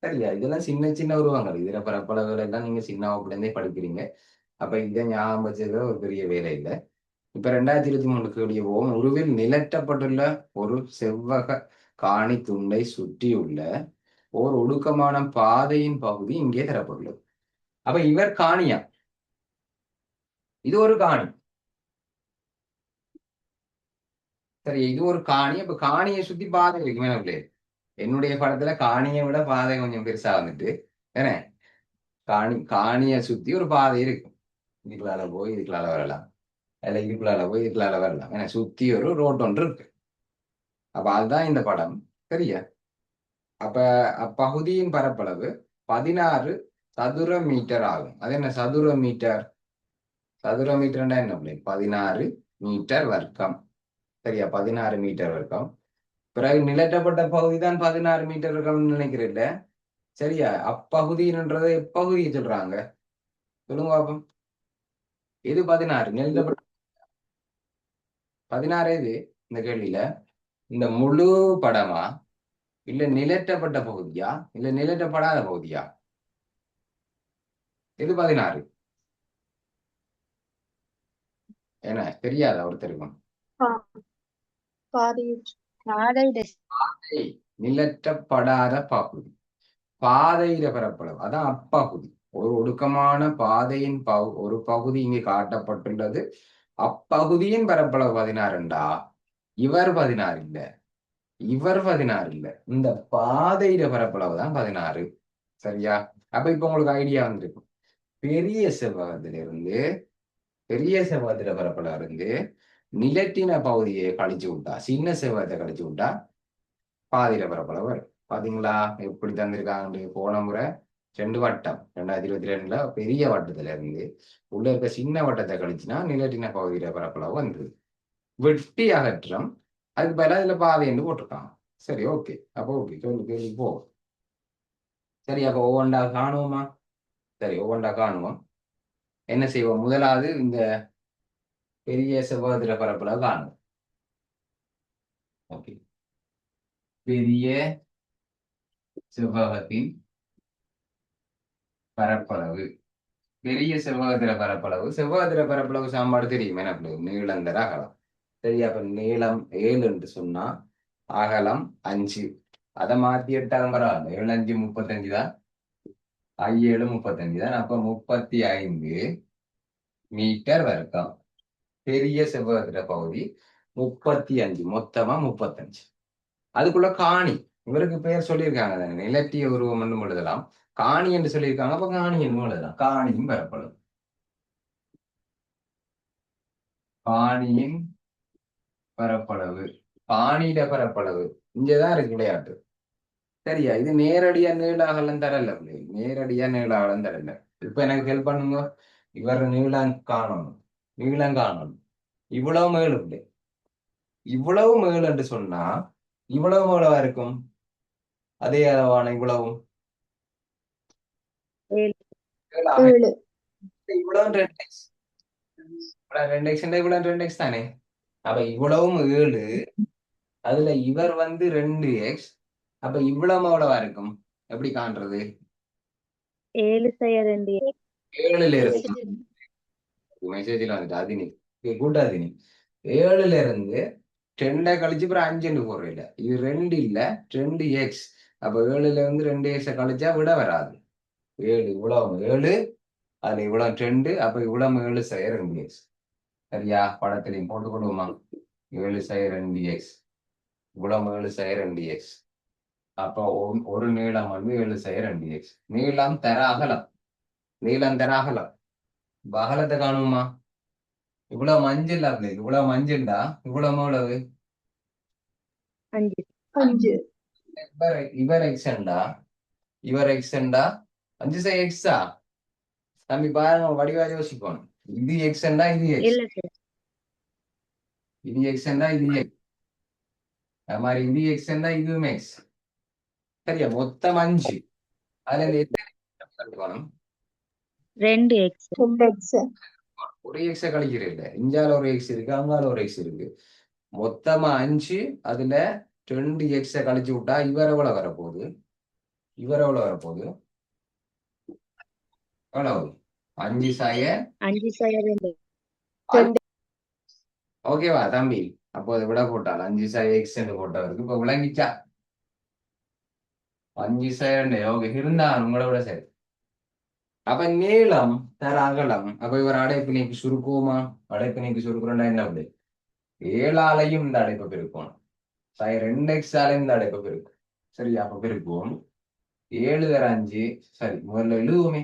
சரியா? இதெல்லாம் சின்ன சின்ன உருவங்கள். இதுல பரப்பளவுகள் எல்லாம் நீங்க சின்ன வகுப்புலேருந்தே படிக்கிறீங்க. அப்ப இதை ஞாபகம் வச்சது ஒரு பெரிய வேலை இல்லை. இப்ப 2023 வெளியே போகும். உருவில் நிலட்டப்பட்டுள்ள ஒரு செவ்வக காணி துண்டை சுற்றியுள்ள ஓர் ஒடுக்கமான பாதையின் பகுதி இங்கே தரப்பட்டுள்ளது. அப்ப இவர் காணியா, இது ஒரு காணி. சரி, இது ஒரு காணி. அப்ப காணியை சுத்தி பாதை இருக்குமே நம்மளே. என்னுடைய படத்துல காணியை விட பாதை கொஞ்சம் பெருசா வந்துட்டு, ஏன்னா காணியை சுத்தி ஒரு பாதை இருக்கும். இதுக்குள்ளால போய் இதுக்குள்ளால வரலாம், இல்ல இதுக்குள்ளால போய் இதுக்குள்ளால வரலாம். ஏன்னா சுத்தி ஒரு ரோட் ஒன்று இருக்கு. அப்ப அதுதான் இந்த படம். சரியா? அப்ப அப்பகுதியின் பரப்பளவு 16 சதுர மீட்டர் ஆகும். அது என்ன சதுர மீட்டர்? சதுர மீட்டர்னா என்ன பிள்ளை? 16 மீட்டர் வர்க்கம். சரியா? 16 மீட்டர் வர்க்கம். பிறகு நிலட்டப்பட்ட பகுதி தான் 16 மீட்டர் வர்க்கம்னு நினைக்கிறேன். சரியா? அப்பகுதின்றதை எப்பகுதியை சொல்றாங்க? சொல்லுங்க பாப்போம். எது 16? நிலட்டப்பட்ட 16 எது இந்த கேள்வியில? இந்த முழு படமா, இல்ல நிலட்டப்பட்ட பகுதியா, இல்ல நிலட்டப்படாத பகுதியா? எது 16? என்ன தெரியாதா ஒருத்தருக்கும்? பாதி பாதை பாதை, நிலற்றப்படாத பகுதி. பாதையில பரப்பளவு அதான் அப்பகுதி. ஒரு ஒடுக்கமான பாதையின் ஒரு பகுதி இங்கே காட்டப்பட்டுள்ளது. அப்பகுதியின் பரப்பளவு 16. இவர் 16 இல்ல, இவர் 16 இல்ல, இந்த பாதையில பரப்பளவு தான் 16. சரியா? அப்ப இப்ப உங்களுக்கு ஐடியா வந்திருக்கும். பெரிய செவ்வகத்திலிருந்து, பெரிய செவ்வகத்தில பரப்பளவு இருந்து நிலத்தின பகுதியை கழிச்சு விட்டா, சின்ன செவ்வகத்தை கழிச்சு விட்டா பாதியில பரப்பளவு வரும். பாத்தீங்களா எப்படி தந்திருக்காங்க? போன முறை 2 வட்டம் 2022 பெரிய வட்டத்துல இருந்து உள்ள இருக்க சின்ன வட்டத்தை கழிச்சுனா நிலத்தின பகுதியில பரப்பளவு வந்தது. வெட்டி அகற்றம், அதுக்கு பதிலாக இதுல பாதைன்னு போட்டிருக்காங்க. சரி, ஓகே. அப்போ ஓகே, கேள்வி போ. சரி, அப்போ ஒவ்வொன்றா காணுவோமா? சரி, ஒவ்வொன்றா காணுவோம். என்ன செய்வோம்? முதலாவது இந்த பெரிய செவ்வகத்தில பரப்பளவு காணுவோம். ஓகே, பெரிய செவ்வகத்தின் பரப்பளவு. பெரிய செவ்வகத்தில பரப்பளவு, செவ்வகத்தில பரப்பளவு சாம்பாடு தெரியும் என்ன? நீளந்தர அகலம். சரி, அப்ப நீளம் 7 என்று சொன்னா அகலம் 5. அதை மாத்தி எட்டாலும் பரவாயில்ல. 7 5 35 தான், 7 35 தான். அப்ப 35 மீட்டர் வர்க்கம். பெரிய செவ்வகத்தில பகுதி 35, மொத்தமா 35. அதுக்குள்ள காணி, இவருக்கு பெயர் சொல்லியிருக்காங்க தானே, நிலத்திய உருவம் என்று எழுதலாம், காணி என்று சொல்லியிருக்காங்க. அப்ப காணி என்று எழுதலாம். காணியும் பரப்பளவு, காணியின் பரப்பளவு, காணியில பரப்பளவு இங்கதான் இருக்கு விளையாட்டு. சரியா? இது நேரடியா நீளாகலம் தரல, நேரடியா நீளாகலம் தரல. இப்ப எனக்கு ஹெல்ப் பண்ணுங்க. இவர் நீளம் காணணும், நீளம் காணணும். இவ்வளவு மேலு இல்லை, இவ்வளவு மேல் என்று சொன்னா இவ்வளவு மேலவா இருக்கும்? அதே அளவான இவ்வளவும் 7. இவ்வளவு 2x, இவ்வளவு 2x, இவ்வளவு 2x தானே. அப்ப இவ்வளவும் 7, அதுல இவர் வந்து 2x. அப்ப இவ்வளவு எவ்வளவா இருக்கும்? எப்படி காண்றது? 7 செய்ய 2. 7ல இருக்கு மெசேஜ்ல வந்துட்டு அதினி கூட்டாதினி. 7ல இருந்து 2 கழிச்சு அப்புறம் 5 போடுறீங்க. இது 2 இல்ல 2x. அப்ப 7ல இருந்து 2x கழிச்சா விட வராது. 7 இவ்வளவு 7 அதுல இவ்வளவு 2 அப்ப இவ்வளவு 7 செய்ய 2x. சரியா? படத்திலையும் போட்டு கொடுமா. 7 செய்ய 2x. இவ்வளவு 7 செய்ய 2x. அப்ப ஒரு நீளம் வந்து 7 செய்ய 2x. நீளம் தர அகலம். நீளம் தர அகலம். அகலத்தை காணுமா? இவ்வளவு மஞ்சள் அப்படி இவ்வளவு மஞ்சள்டா இவ்வளவு எவ்வளவு 5. 5. இவர் எக்ஸ்டா இவர் எக்ஸ்டா 5 சை எக்ஸா தம்பி பாருங்க வடிவா யோசிக்கணும். இது எக்ஸ்டா இது எக்ஸ் இல்ல சார். இது எக்ஸ்டா இது எக்ஸ் அது மாதிரி இது எக்ஸ்டா இதுவும் எக்ஸ். சரியா? மொத்தம் 5. அதுல இருந்து எத்தனை இருக்கணும்? 2x. 2x. ஒரு எக்ஸ கழிக்கிறீங்க. இஞ்சால ஒரு எக்ஸ் இருக்கு அங்கால ஒரு எக்ஸ் இருக்கு. மொத்தமா 5. அதுல 2x கழிச்சு விட்டா இவர் எவ்வளவு வரப்போகுது? இவர் எவ்வளவு வரப்போகுது? எவ்வளவு? 5 சாய 5 சைய 2. ஓகேவா தம்பி? அப்போ அதை விட போட்டால் 5 சாய எக்ஸ் போட்டவருக்கு இப்ப விளங்கிச்சா? 5 சாய 2 ஓகே இருந்தா உங்களை விட சரி. அப்ப நீளம் தர அகலம். அப்ப இவர் அடைப்பினைக்கு சுருக்குவோமா? அடைப்பினைக்கு சுருக்குறோம்னா என்ன அப்படி? 7ஆலையும் இந்த அடைப்பு பெருக்கணும். சாய 2x ஆலையும் இந்த அடைப்பு பெருக்கும். சரி அப்ப பெருக்குவோம். 7 தர 5 சரி முதல்ல எழுதுவோமே.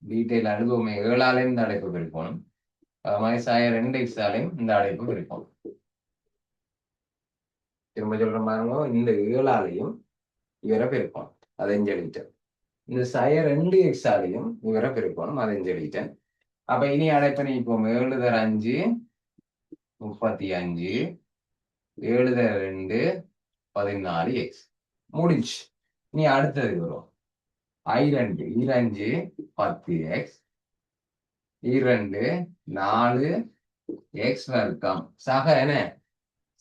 டீட்டெயில் எழுதுவோமே. 7ஆலையும் இந்த அடைப்பு பெருக்கணும். அது மாதிரி சாய 2x ஆலையும் இந்த அடைப்பு பெருக்கணும். திரும்ப சொல்ற பாருங்க. இந்த 7ஆலையும் இவரை பெருக்கணும். அதை எழுதிட்டேன். இந்த சாய 2x ஆலையும் இவரை பெருக்கணும். அதை எழுதிட்டேன். அப்ப இனி அடைப்பை நீப்போம். 7 தர 5 35. 7 தர 2 14x முடிஞ்சு. இனி அடுத்தது வரும். I2 2 10x 2 4x வர்க்கம் சக என்ன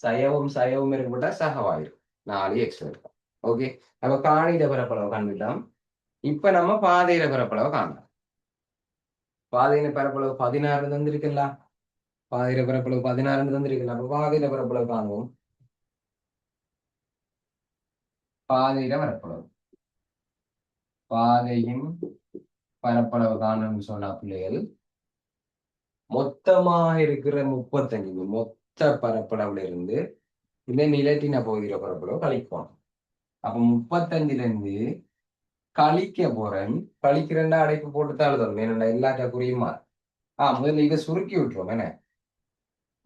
சயவும் சயவும் இருக்கப்பட்டா சகவாயிரும் 4x வர்க்கம். ஓகே அப்ப காணியில பரப்பளவு கண்டுட்டோம். இப்ப நம்ம பாதையில பரப்பளவு காணலாம். பாதையில பரப்பளவு 16 தந்திருக்குல்ல. பாதையில பரப்பளவு 16 தந்திருக்குல்ல. அப்ப பாதையில பரப்பளவு காணுவோம். பாதையில பரப்பளவு பாதையின் பரப்பளவு காணணும்னு சொன்னா பிள்ளைகள் மொத்தமாக இருக்கிற 35 மொத்த பரப்பளவுல இருந்து இந்த நிலத்தின போகிற பரப்பளவு கழிப்போம். அப்ப 35ல இருந்து கழிக்க போறேன். கழிக்கிறேன்டா அடைப்பு போட்டு அழுதணும். என்னடா எல்லாட்ட குறியுமா? முதல்ல இதை சுருக்கி விட்டுருவோம். என்ன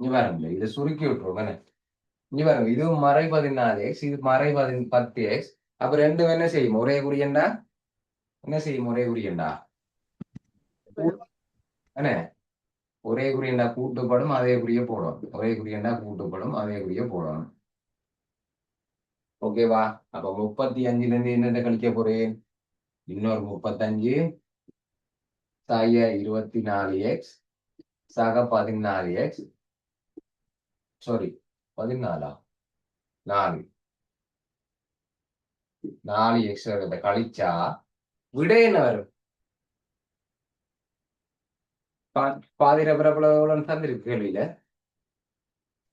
இங்க பாருங்க. இதை சுருக்கி விட்டுருவோம். என்ன இங்க பாருங்க. இது மறை 14x இது மறை 10x. அப்ப ரெண்டும் என்ன செய்யும்? ஒரே குறியண்டா என்ன செய்யும்? ஒரே குறியண்டா என்ன ஒரே குறியண்டா கூட்டுப்படும் அதே குறிய போடும். ஒரே குறியண்டா கூட்டுப்படும் அதே குறிய போடணும். ஓகேவா? அப்ப 35ல இருந்து என்னென்ன கழிக்க போறேன்? இன்னொரு 35 சாய 24x சக 14x சாரி 14 4x கழிச்சா விட என்ன வரும்? பாதிர பரப்பளவு தந்திருக்கு கேள்வியில.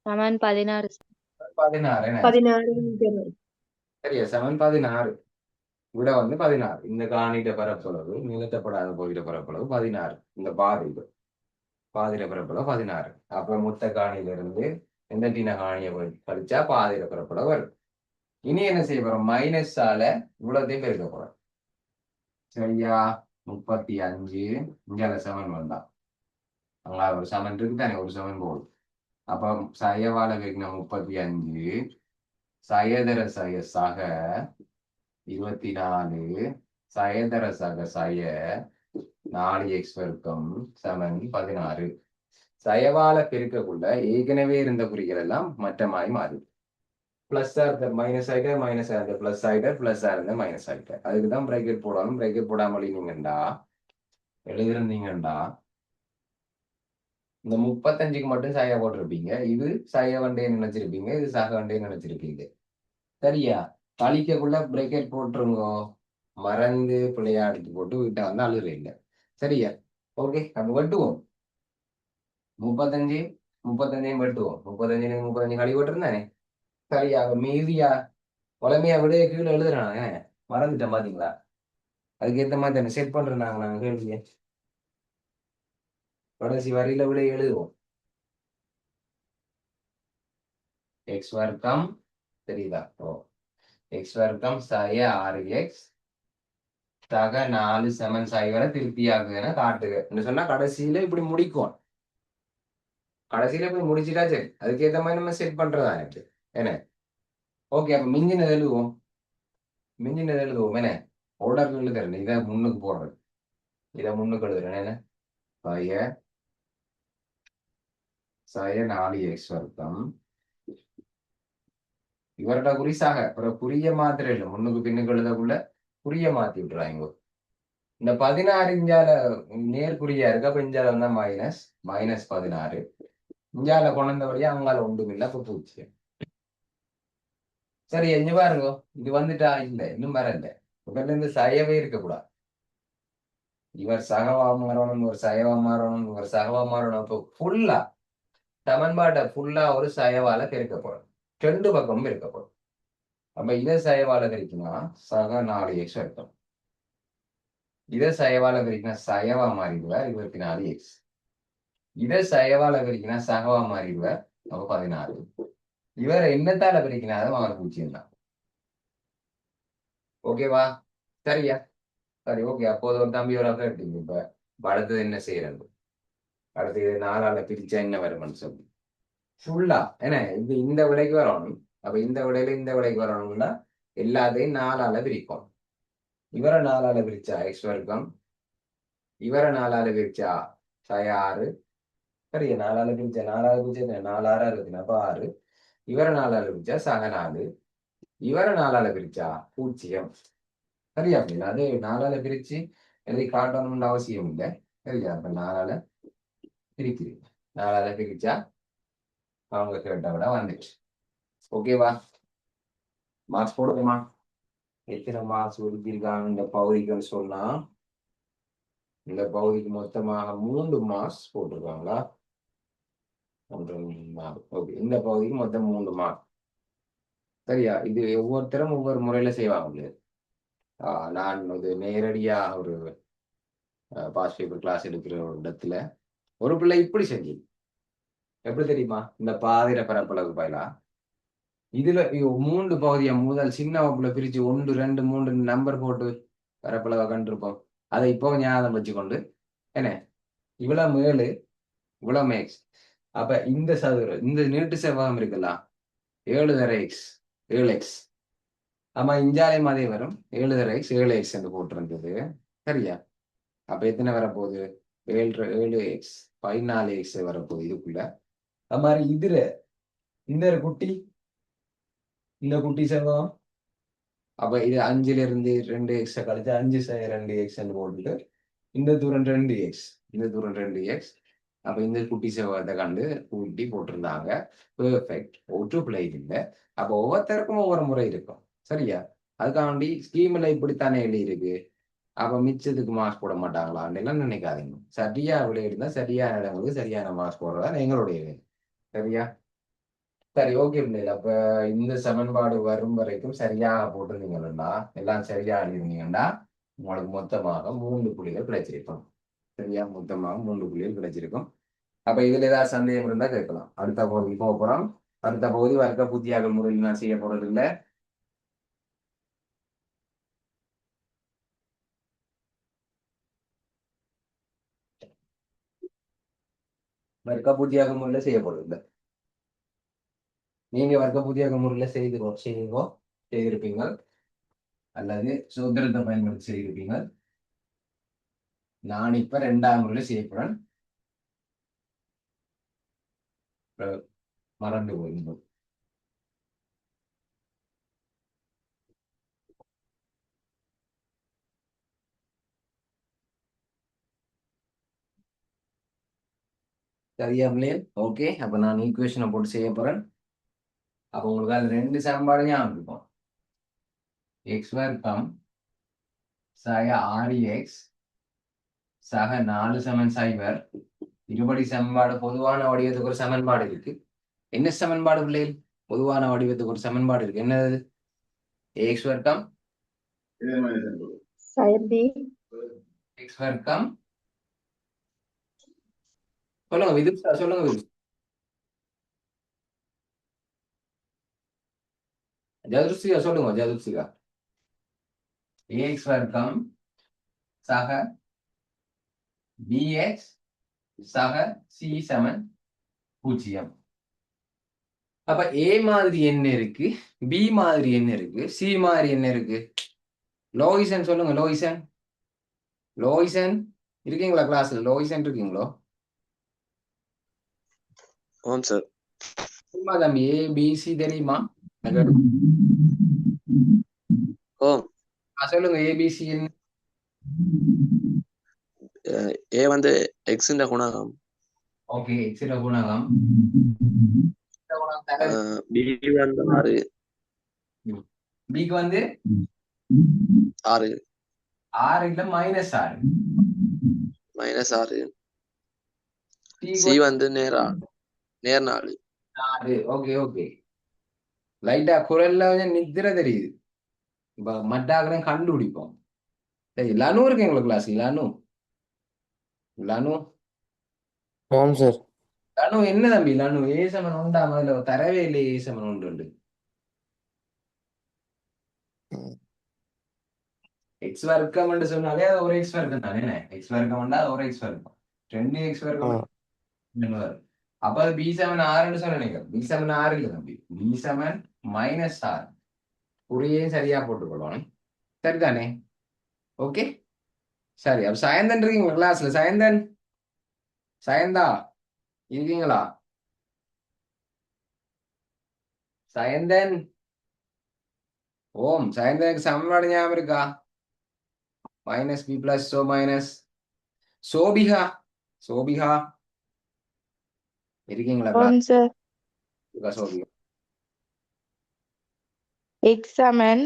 சமன் 16. 16 என்ன 16. சரியா? சமன் 16 விட வந்து 16. இந்த காணிட பரப்பளவு நிலத்தப்படாத போகிற பரப்பளவு 16. இந்த பாதிர பரப்பளவு 16. அப்ப மொத்த காணியில இருந்து எந்த டீன காணியை கழிச்சா பாதிர பரப்பளவு வரும். இனி என்ன செய்ய போறோம்? மைனஸால இவ்வளோத்தையும் பெருக்க போறோம். சரியா? 35 இங்கால சமன் வந்தான். அங்க ஒரு சமன் இருக்கு தானே, ஒரு சமன் போகுது. அப்ப சயவால பெருக்கின 35 சயதர சய சக 24 சயதர சக சய 4x வர்க்கம் சமன் 16. சயவால பெருக்கக்குள்ள ஏற்கனவே இருந்த குறிகள் எல்லாம் மற்றமாய் மாறி பிளஸ் ஆர் மைனஸ் ஆகிட்ட மைனஸ் ஆகிட்ட பிளஸ் ஆகிட்ட பிளஸ் ஆர் மைனஸ் ஆகிட்ட. அதுக்குதான் பிரேக்கெட் போடணும். பிரேக்கெட் போடாமல் எழுதிருந்தீங்கண்டா இந்த 35க்கு மட்டும் சாயா போட்டிருப்பீங்க. இது சாய வண்டேன்னு நினைச்சிருப்பீங்க. இது சக வண்டேன்னு நினைச்சிருப்பீங்க. சரியா? கழிக்கக்குள்ள பிரேக்கெட் போட்டுருங்க. மறந்து பிள்ளையாடிட்டு போட்டு விட்டா வந்து அழுற இல்லை. சரியா? ஓகே அப்ப வெட்டுவோம். 35 35 வெட்டுவோம். 35 கழி போட்டிருந்தானே. சரியா மீதியா குழம்பையா விட கீழே எழுதுறான் மறந்துட்டேன் பாத்தீங்களா? அதுக்கேற்ற மாதிரி தானே செட் பண்றேன் நாங்க கேள்வியை கடைசி வரியில விட எழுதுவோம். எக்ஸ் வர்க்கம் தெரியுதா? ஓ எக்ஸ் வர்க்கம் சய 6x சக 4 சமன் சைவரை திருப்தியாகுதுன்னு காட்டுக சொன்னா கடைசியில இப்படி முடிக்கும். கடைசியில இப்படி முடிச்சுட்டா சரி. அதுக்கேற்ற மாதிரி நம்ம செட் பண்றதா எனக்கு என்ன. ஓகே அப்ப மிஞ்சினது எழுதுவோம். என்ன ஆர்டர் எழுதுறேன். இதை முன்னுக்கு போடுறேன். இதை முன்னுக்கு எழுதுறேன். என்ன சய 4x வர்க்கம் இவரோட குறிசாக அப்புறம் குறிய மாத்திரை இல்லை. முன்னுக்கு பின்னுக்கு எழுதக்குள்ள குறிய மாத்தி விட்டுறாங்க. இந்த 16 இஞ்சால நேர்குறியா இருக்கு. அப்ப இஞ்சால வந்தா -16 இஞ்சால கொண்டபடியா அவங்கால ஒன்றும் இல்லை. அப்ப பூச்சியம். சரி இங்க பாருங்க. இது வந்துட்டா இல்லை இன்னும் வரல. முதல்ல இருந்து சயவே இருக்கக்கூடாது. இவர் சகவா மாறணும், ஒரு சயவா மாறணும், ஒரு சகவா மாறணும். அப்போ ஃபுல்லா சமன்பாட்டை ஃபுல்லா ஒரு சயவால பெருக்கப்படும். 2 பக்கமும் இருக்கப்படும். அப்ப இதை சயவால பிரிக்கணும்னா சக 4x வர்க்கம். இதை சயவால பிரிக்கணும் சயவா மாறிடுவார் 24x. இதை சயவால பிரிக்கணும் சகவா மாறிடுவார் அப்ப 16. இவரை என்னத்தால பிரிக்கணும் அவர் 0 தான். ஓகேவா? சரியா? சரி ஓகே. அப்போது ஒரு தம்பி ஒரு எடுத்தீங்க. இப்ப அடுத்தது என்ன செய்யறது? அடுத்து 4ஆல பிரிச்சா என்ன வரும்னு சொல்லி ஃபுல்லா என்ன இது இந்த விடைக்கு வரணும். அப்ப இந்த விடையில இந்த விடைக்கு வரணும்னா எல்லாத்தையும் 4ஆல பிரிப்போம். இவரை 4ஆல பிரிச்சா எக்ஸ் வர்க்கம். இவரை 4ஆல பிரிச்சா சய 6. சரியா 4ஆல பிரிச்சா 4 6 இருக்குன்னா அப்ப 6. இவரை 4ஆல பிரிச்சா சக 4. இவரை 4ஆல பிரிச்சா 0. சரியா? அப்படின்னா அது 4ஆல பிரிச்சு எழுதி காட்டணும்னு அவசியம் இல்லை. சரியா? அப்ப 4ஆல பிரிக்கிறீங்க. 4ஆல பிரிச்சா அவங்க கேட்ட விட வந்துச்சு. ஓகேவா? மார்க்ஸ் போடுவோமா? எத்தனை மார்க்ஸ் ஒதுக்கியிருக்காங்க இந்த பகுதிக்குன்னு சொன்னா இந்த பகுதிக்கு மொத்தமாக 3 மார்க்ஸ் போட்டிருக்காங்களா? 1 4. ஓகே இந்த பகுதிக்கு மொத்தம் 3 மார்க். சரியா? இது ஒவ்வொருத்தரும் ஒவ்வொரு முறையில செய்வாங்க. நான் இது நேரடியா ஒரு பாஸ் பேப்பர் கிளாஸ் எடுக்கிற ஒரு இடத்துல ஒரு பிள்ளை இப்படி செஞ்சு எப்படி தெரியுமா? இந்த பாதிர பரப்பளவு பயிலா இதுல 3 பகுதியா முதல் சின்ன வகுப்புல பிரிச்சு 1 2 3 நம்பர் போட்டு பரப்பளவை கண்டிருப்போம். அதை இப்போ ஞாபகம் வச்சுக்கொண்டு என்ன இவ்வளவு மேலு இவ்வளவு மேக்ஸ். அப்ப இந்த சதுரம் இந்த நீட்டு செவ்வகம் இருக்கலாம் 7 தர எக்ஸ் 7x. ஆமா இஞ்சாலயம் அதே வரும் 7 தர எக்ஸ் 7x என்று போட்டிருந்தது. சரியா? அப்ப எத்தனை வரப்போகுது? 7x 14x வரப்போகுது இதுக்குள்ள. அது மாதிரி இதுல இந்த குட்டி செவ்வகம். அப்ப இது 5ல இருந்து 2x கழிச்சு 5 2x போட்டுட்டு இந்த தூரம் 2x இந்த தூரம் 2x. அப்ப இந்த குட்டி செவ்வகத்தை கண்டு கூட்டி போட்டிருந்தாங்க. பெர்ஃபெக்ட். ஒற்றுப்பிழை இல்லை. அப்ப ஒவ்வொருத்தருக்கும் ஒவ்வொரு முறை இருக்கும். சரியா? அதுக்காண்டி ஸ்கீம்ல இப்படித்தானே எழுதி இருக்கு. அப்ப மிச்சத்துக்கு மார்க்ஸ் போட மாட்டாங்களான்னு எல்லாம் நினைக்காதீங்க. சரியா விட இருந்தா சரியான இடங்களுக்கு சரியான மார்க்ஸ் போடுறதா எங்களுடைய வேலை. சரியா? சரி ஓகே பிள்ளைகள். அப்ப இந்த சமன்பாடு வரும் வரைக்கும் சரியாக போட்டிருந்தீங்கன்னா எல்லாம் சரியா எழுதிருந்தீங்கன்னா உங்களுக்கு மொத்தமாக 3 புள்ளிகள் கிடைச்சிருக்கும். சரியா? மொத்தமாக 3 புள்ளிகள் கிடைச்சிருக்கும். அப்ப இதுல ஏதாவது சந்தேகம் இருந்தா கேட்கலாம். அடுத்த பகுதி போக போறோம். அடுத்த பகுதி வர்க்க பூர்த்தியாகல் முறையில் நான் செய்ய போறது இல்லை. வர்க்க பூர்த்தியாகல் முறையில செய்ய போறது இல்லை. நீங்க வர்க்க பூர்த்தியாகல் முறையில செய்திருப்பீங்க அல்லது சூத்திரத்தை பயன்படுத்தி செய்திருப்பீங்க. நான் இப்ப 2ஆம் முறையில செய்யப்படுறேன். மறந்து போயிருந்தோம். சரியா பிள்ளைகள்? ஓகே. அப்ப நான் ஈக்குவேஷனை போட்டு செய்ய போறேன். அப்ப உங்களுக்கு அது 2 சமன்பாடு ஞாபகம் இருக்கும். எக்ஸ் வர்க்கம் சக 6x சக 4 சமன் 0 இருபடி சமன்பாடு பொதுவான வடிவத்துக்கு ஒரு சமன்பாடு இருக்கு. என்ன சமன்பாடு பிள்ளைகள்? பொதுவான வடிவத்துக்கு ஒரு சமன்பாடு இருக்கு. என்னது? ஏஎக்ஸ் வர்க்கம் Sin B. எக்ஸ் வர்க்கம் சொல்லுங்க விதுஷா, சொல்லுங்க விதுஷா. ஜதுர்சிகா சொல்லுங்க ஜதுர்சிகா. ஏஎக்ஸ் வர்க்கம் சக பிஎக்ஸ் சக சி சமன் 0. அப்ப ஏ மாதிரி என்ன இருக்கு, பி மாதிரி என்ன இருக்கு, சி மாதிரி என்ன இருக்கு? லோயிசன் சொல்லுங்க. லோயிசன் லோயிசன் இருக்கீங்களா கிளாஸ்ல? லோயிசன் இருக்கீங்களோ? ஆம் சார். தெரியுமா தம்பி? ஏ பி சி தெரியுமா? ஓம். சொல்லுங்க ஏபிசி என்ன? ஏ வந்து எக்ஸின் குணகம். ஓகே, எக்ஸிட குணகம். பி வந்து 6. பிக்கு வந்து 6 6 இல்ல -6. -6. சி வந்து நேர் 4. 4. Okay okay. லைட்டா குரல்ல கொஞ்சம் நித்திர தெரியுது. இப்ப மட்டாக்களையும் கண்டுபிடிப்போம். சரி, லனு இருக்கு எங்களுக்கு கிளாஸ். லனு லனு ஆம் சார். லனு என்ன தம்பி? லனு ஏசமன் உண்டா? முதல்ல தரவே இல்லை. ஏசமன் உண்டு. எக்ஸ் வர்க்கம் என்று சொன்னாலே அது ஒரு எக்ஸ் வர்க்கம் தானே. என்ன எக்ஸ் வர்க்கம் உண்டா? அது ஒரு எக்ஸ் வர்க்கம். 2 எக்ஸ் வர்க்கம் வரும். அப்ப அது B7 6 சொன்னீங்க. B7 6 இல்ல தம்பி, B7 -6. குறியே சரியா போட்டுக்கொள்ளணும். சரிதானே? ஓகே சரி. அப்ப சாயந்தன் இருக்கீங்களா கிளாஸ்ல? சாயந்தன் சாயந்தா இருக்கீங்களா? சாயந்தன் ஓம் சாயந்தனுக்கு சமன்பாடு ஞாபகம் இருக்கா? -b + so minus Sobika. Sobika இருக்கீங்களா ஓம் கிளாஸ்? சார். சோபிகா எக்ஸ் சமன்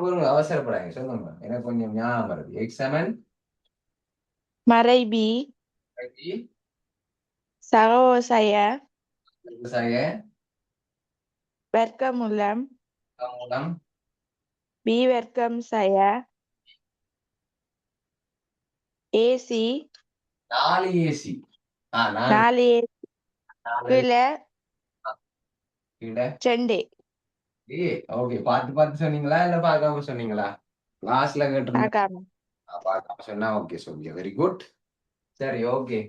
விடுங்க அவசரப்படாங்க. சொல்லுங்க, எனக்கு கொஞ்சம் ஞாபகம் வருது. x7 மறை பி சகோசய வர்க்கமூலம் மூலம் பி வர்க்கம் சய ஏசி 4 AC. 4 கீழ 2. ஓகே. பார்த்து சொன்னீங்களா இல்ல பார்க்காம சொன்னீங்களா? கிளாஸ்ல கேட்டிருந்தேன். பார்க்காம. பார்க்காம சொன்னா ஓகே சோபியா, வெரி குட். சரி ஓகே.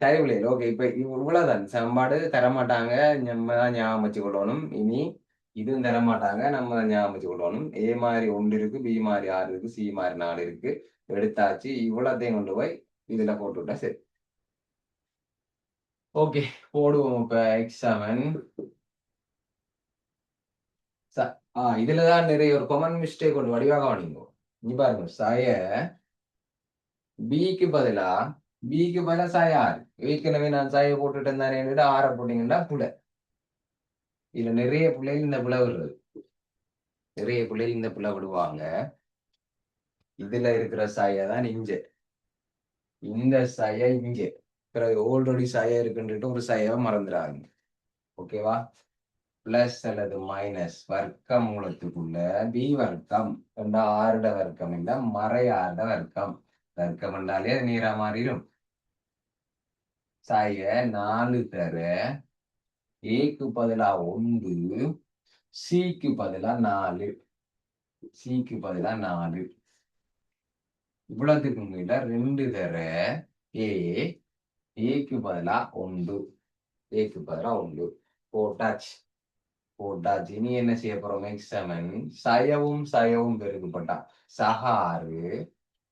சரி பிள்ளைகள், ஓகே. இப்ப இவ்வளவுதான். சமன்பாடு தரமாட்டாங்க, நம்ம தான் ஞாபகம் வச்சு கொள்ளணும். இனி இதுவும் தரமாட்டாங்க, நம்ம தான் ஞாபகம் வச்சு கொள்ளணும். ஏ மாதிரி 1 இருக்கு, பி மாதிரி 6 இருக்கு, சி மாதிரி 4 இருக்கு. எடுத்தாச்சு. இவ்வளத்தையும் கொண்டு போய் இதுல போட்டு விட்டா சரி. ஓகே போடுவோம். இப்ப x7 இதுலதான் நிறைய ஒரு காமன் மிஸ்டேக் ஒன்று வடிவாக வாணிங்க. இங்க பாருங்க, பிக்கு பதிலா சாய 6. ஏற்கனவே நான் சாய போட்டுட்டு இருந்தாரு. 6 போட்டீங்கன்னா புலை. இதுல நிறைய பிள்ளைகள் இந்த புலை விடுறது. நிறைய பிள்ளைகள் இந்த புலை விடுவாங்க. இதுல இருக்கிற சாய தான் இங்க, இந்த சாய இங்க. ஆல்ரெடி சாய இருக்குன்ட்டு ஒரு சாயாவை மறந்துடாங்க. ஓகேவா? பிளஸ் அல்லது மைனஸ் வர்க்க மூலத்துக்குள்ள பி வர்க்கம் 6 வர்க்கம் இல்ல, மறை 6 வர்க்கம். வர்க்கம் என்றாலே அது நீரா மாறிடும். சாய 4 தர ஏக்கு பதிலா 1, சிக்கு பதிலா 4. சிக்கு பதிலா 4. இவ்வளவுக்கு மேல 2 தர ஏக்கு பதிலா 1. ஏக்கு பதிலா 1 போட்டாச்சு. இனி என்ன செய்ய போறோம்? x7 சயவும் பெருக்கப்பட்டா சக 6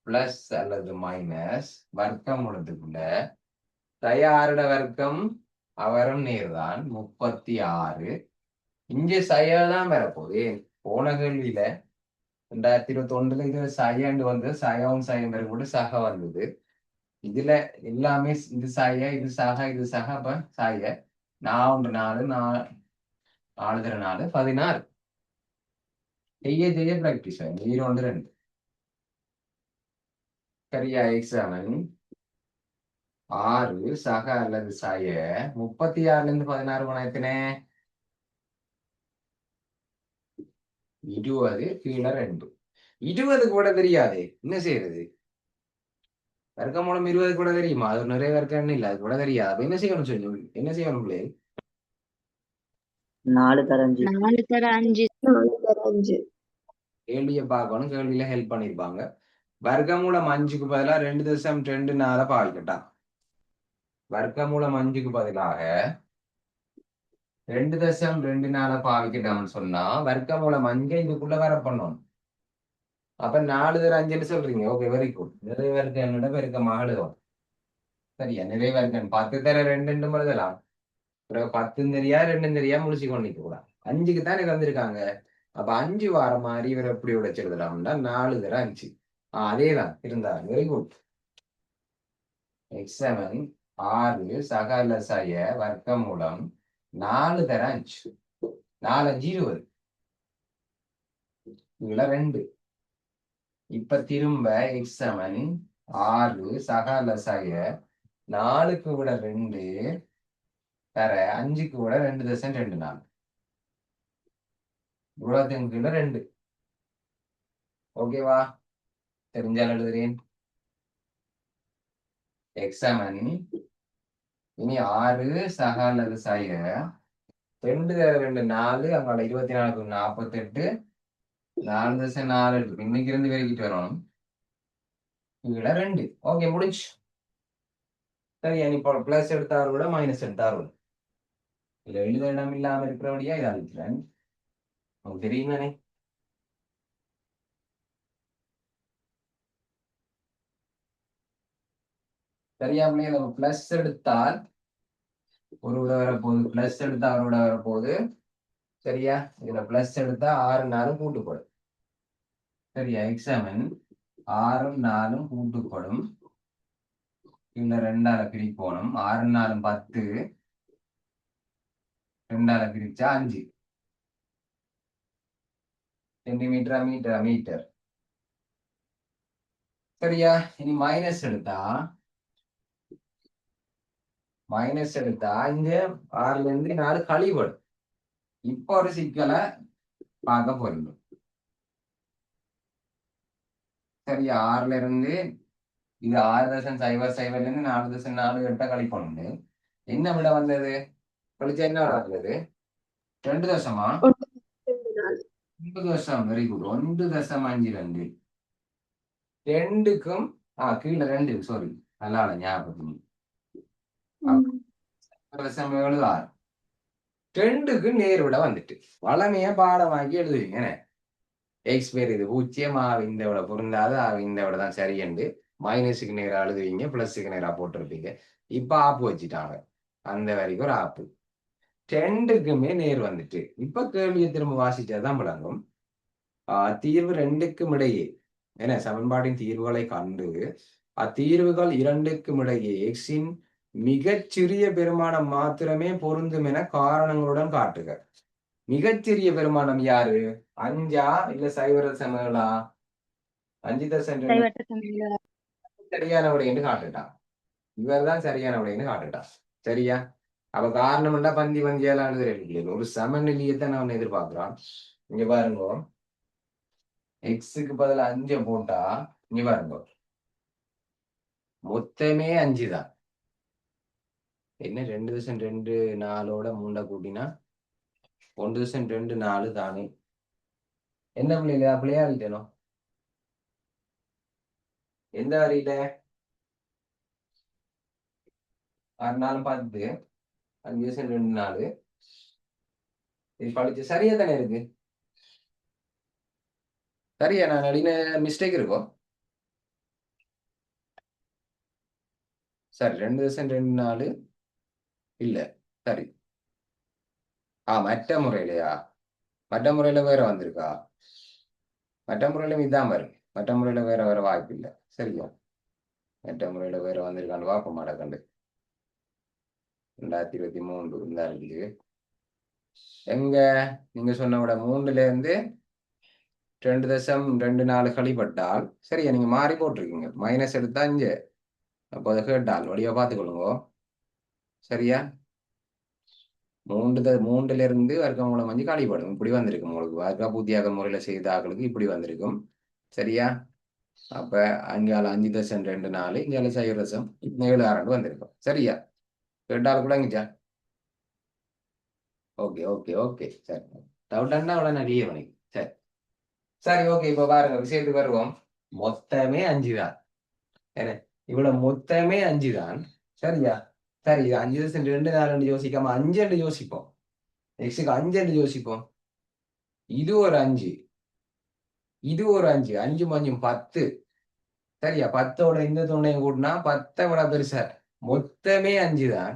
பிளஸ் அல்லது மைனஸ் வர்க்கம் மூலத்துக்குள்ள சய 6 வர்க்கம் அவரும் நேர்தான் 36. இங்க சயதான் வரப்போகுது. போன கேள்வியில 2021 இதுல சயாண்டு வந்து சயம் பெருக்கப்பட்டு சக வந்தது. இதுல எல்லாமே இது சய, இது சக, இது சக. அப்ப சய 4 4 4 தர 4 16. செய்ய பிராக்டிஸ் ஆகும். 2 சரியா? x7 6 சக அல்லது சய 36 16 போனா எத்தனை 20 கீழே 2 20 கூட தெரியாது என்ன செய்யறது வர்க்கமூலம் 20 கூட தெரியுமா அது நிறைய வர்க்கம் இல்ல அது கூட தெரியாது அப்ப என்ன செய்யணும் சொல்லி என்ன செய்யணும் பிள்ளை 4 தர 5 4 தர 5 கேள்வியை பார்க்கணும் கேள்வியில ஹெல்ப் பண்ணிருப்பாங்க வர்க்கமூலம் 5க்கு பதிலா 2.24 பாவிக்கட்டான் வர்க்கமூலம் 5க்கு பதிலாக 2.24 பாவிக்கட்டாம்னு சொன்னா வர்க்கமூலம் 5 இதுக்குள்ள வர பண்ணணும் அப்ப 4 தர 5ன்னு சொல்றீங்க ஓகே வெரி குட் நிறைய வர்க்கம் என்னோட பெருக்கமாக எழுதுவோம் சரியா நிறைய வர்க்கம் 10 தர 2 எழுதலாம் பிறகு 10 தெரியா 2 தெரியா முடிச்சு கொண்டிக்க கூடாது 5க்கு தான் இது வந்திருக்காங்க அப்ப 5 வார மாதிரி இவர் எப்படி உடைச்சிருக்கலாம்னா 4 தர 5 அதேதான் இருந்தா வெரி குட் x7 6 சக அல்ல சய வர்க்கமூலம் 4 தர 5 4 5 20 இதுல 2 இப்ப திரும்ப x7 6 சக அல்ல சய 4க்கு விட 2 தர 5க்கு விட 2.24 இவ்வளோத்தையும் கீழே 2 ஓகேவா தெரிஞ்சால் எழுதுறேன் x7 இனி 6 சக அல்லது சய 2 தர 2 4 அங்கால 24 48 4.4 இன்னைக்கு இருந்து வெறுக்கிட்டு வரணும் கீழே 2 ஓகே முடிச்சு சரி இப்போ பிளஸ் எடுத்தாரு கூட மைனஸ் எடுத்தாரு இல்ல எழுத இடம் இல்லாம இருக்கிறபடியா இதை அழிக்கிறேன் உங்களுக்கு தெரியும் தானே சரியாமலே நம்ம பிளஸ் எடுத்தால் ஒரு விட வரப்போகுது பிளஸ் எடுத்தா ஒரு விட வரப்போகுது சரியா இதுல பிளஸ் எடுத்தா 6 4 கூட்டுப்படும் சரியா x7 6 4 கூட்டுப்படும் இந்த 2ஆல பிரிக்கணும் 6 4 10 2ஆல பிரிச்சா 5 சென்டிமீட்டரா மீட்டரா மீட்டர் சரியா இனி மைனஸ் எடுத்தா இங்க 6ல இருந்து 4 கழிவுடும் இப்போ ஒரு சிக்கலை பார்க்க போறீங்க சரியா 6ல இருந்து இது 6.00 இருந்து 4.48 கழிப்பணும் என்ன விட வந்தது கழிச்சா என்ன விட வந்தது 2 தசமா 9 தசம் வெரி குட் 1.52 2க்கும் கீழே 2 சாரி நல்லா ஞாபகம் 76 2க்கு நேர் விட வந்துட்டு வளமையா பாடமாக்கி எழுதுவீங்க எக்ஸ் பேர் இது 0 இந்த விட பொருந்தாது இந்த விட தான் சரி என்று மைனஸுக்கு நேரா எழுதுவீங்க பிளஸுக்கு நேரா போட்டிருப்பீங்க இப்ப ஆப்பு வச்சுட்டாங்க அந்த வரைக்கும் ஒரு ஆப்பு 2க்குமே நேர் வந்துட்டு இப்ப கேள்வியை திரும்ப வாசிச்சாதான் விளங்கும் தீர்வு 2க்கும் இடையே என்ன சமன்பாட்டின் தீர்வுகளை கண்டு அத்தீர்வுகள் 2க்கும் இடையே எக்ஸின் மிகச்சிறிய பெருமானம் மாத்திரமே பொருந்தும் என காரணங்களுடன் காட்டுக மிகச்சிறிய பெருமானம் யாரு 5 இல்ல 0.7 5.2 சரியான விடைன்னு காட்டுட்டான் இவர் தான் சரியான விடைன்னு காட்டுட்டான் சரியா அப்ப காரணம்டா பந்தி பந்தியெல்லாம் எழுதுறேன் ஒரு சமநிலையத்தை நான் எதிர்பார்க்கிறான் இங்க பாருங்க எக்ஸுக்கு பதில் 5 போட்டா இங்க பாருங்க மொத்தமே 5 தான் என்ன 2.24 3 கூட்டினா 1.24 தானே என்ன பிள்ளைங்க அப்படியே அழிக்கணும் எந்த வரையில 6 4 10 5.24 இது படிச்சு சரியா தானே இருக்கு சரியா நான் அடின மிஸ்டேக் இருக்கும் சரி 2.24 இல்ல சரி மற்ற முறையிலையா மற்ற முறையில வேற வந்திருக்கா மற்ற முறையில இதான் வரும் மற்ற முறையில வேற வாய்ப்பு இல்லை சரியா மற்ற முறையில வேற வந்திருக்கான்னு பார்க்க மாட்டேக்கண்டு 2023 இந்த இருக்குது எங்க நீங்க சொன்ன விட 3ல இருந்து 2.24 கழிப்பட்டால் சரியா நீங்க மாறி போட்டிருக்கீங்க மைனஸ் எடுத்தா 5 அப்போ அதை கேட்டால் வடிவா பார்த்துக்கொள்ளுங்க. சரியா? மூன்றுல இருந்து வர்க்கமூலம் 5 காலிப்படும். இப்படி வந்திருக்கும் உங்களுக்கு. வர்க்க பூத்தியாக முறையில செய்த ஆக்களுக்கு இப்படி வந்திருக்கும். சரியா? அப்ப அங்கால 5.24 இங்கால 0.76 வந்திருக்கும். சரியா? கேட்டால் கூட இங்கச்சா. ஓகே ஓகே ஓகே சரி. டவுட்டா உடனே கிளியர் பண்ணி. சரி சரி ஓகே. இப்ப பாருங்க விஷயத்துக்கு வருவோம். மொத்தமே 5 தான். என்ன இவ்வளவு மொத்தமே 5 தான். சரியா? சரி இது 5.24 யோசிக்காம 5 யோசிப்போம். எக்ஸுக்கு 5 யோசிப்போம். இது ஒரு 5, இது ஒரு 5, 5 மஞ்சும் 10. சரியா? 10ஓட இந்த துணையும் கூட்டினா 10 விட பெருசா. மொத்தமே 5 தான்.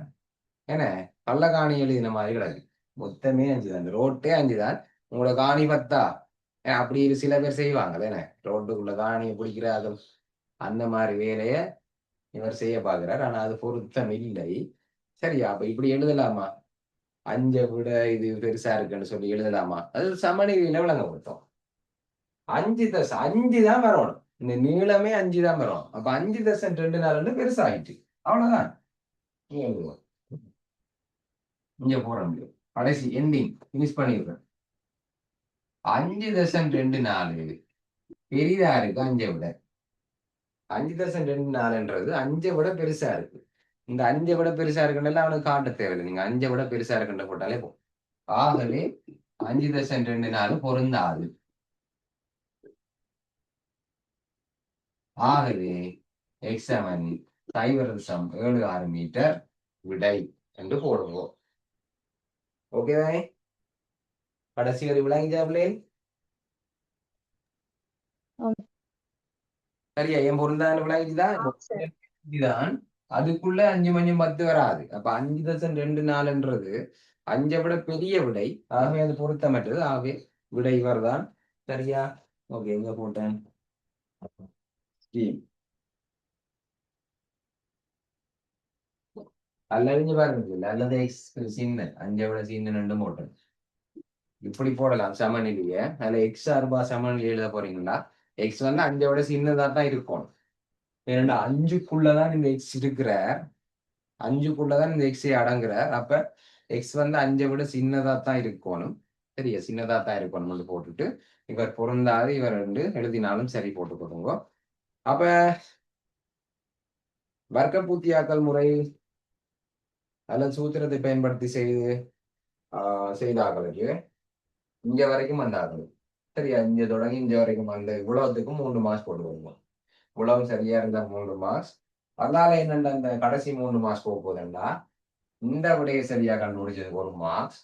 என்ன கள்ள காணி எழுதின மாதிரி கிடக்கு. மொத்தமே 5 தான். ரோட்டே 5 தான். உங்களோட காணி 10. அப்படி சில பேர் செய்வாங்க தானே, ரோட்டுக்குள்ள காணியை பிடிக்கிறார்கள். அந்த மாதிரி வேலைய இவர் செய்ய பார்க்கிறார். ஆனா அது பொருத்தம் இல்லை. சரியா? அப்ப இப்படி எழுதலாமா? 5 விட இது பெருசா இருக்குன்னு சொல்லி எழுதலாமா? அது சமநிலையில விளங்கப்படுத்தும். 5 தான் வரணும். இந்த நீளமே 5 தான் வரும். அப்ப 5.24 பெருசாயிட்டு அவ்வளவுதான். இங்க போற முடியும். கடைசி எண்டிங் பினிஷ் பண்ணிடுறேன். 5.24 பெரிதா இருக்கு 5 விட. 5.24ன்றது 5 விட பெருசா இருக்கு. இந்த 5 விட பெருசா இருக்குன்றதுல அவனுக்கு காட்ட தேவையில்லை. நீங்க 5 விட பெருசா இருக்குன்ற போட்டாலே போகும். ஆகவே 5.24 பொருந்தாது. ஆகவே x7 0.76 மீட்டர் விடை என்று போடுவோம். ஓகேவா? கடைசி ஒரு விளங்கிச்சாப்லே. சரியா? என் பொருந்தான்னு விளங்கிச்சுதான். அதுக்குள்ள 5 மஞ்சம் 10 வராது. அப்ப 5.24ன்றது 5 விட பெரிய விடை. ஆகவே அது பொருத்தமற்றது. ஆகவே விடை இவர்தான். சரியா? ஓகே எங்க போட்டேன்? அல்லது பாருங்க அல்லது எக்ஸ் சின்ன 5 விட சின்ன போட்டேன். இப்படி போடலாம் சமநிலைய. அதுல எக்ஸ் சார்பா சமநிலை எழுத போறீங்களா? எக்ஸ் வந்து 5 விட சின்னதா தான் இருக்கும். ஏன்னா 5க்குள்ளதான் இந்த எக்ஸ் இருக்கிற, 5க்குள்ளதான் இந்த எக்ஸை அடங்குறார். அப்ப எக்ஸ் வந்து 5 விட சின்னதா தான் இருக்கணும். சரியா? சின்னதா தான் இருக்கணும் போட்டுட்டு இவர் பொருந்தாது இவர் 2 எழுதினாலும் சரி போட்டு கொடுங்க. அப்ப வர்க்க பூர்த்தியாக்கல் முறை அல்லது சூத்திரத்தை பயன்படுத்தி செய்தாக்களுக்கு இங்க வரைக்கும் வந்தார்கள். சரியா? இங்க தொடங்கி இங்க வரைக்கும் அந்த இவ்வளவுத்துக்கும் 3 மார்க்ஸ் போட்டு வருவோம். இவ்வளவு சரியா இருந்தா 3 மார்க்ஸ். அதனால என்னண்டா இந்த கடைசி 3 மார்க்ஸ் போக போதுண்டா, இந்த விடையை சரியா கண்டுபிடிச்சதுக்கு 1 மார்க்ஸ்,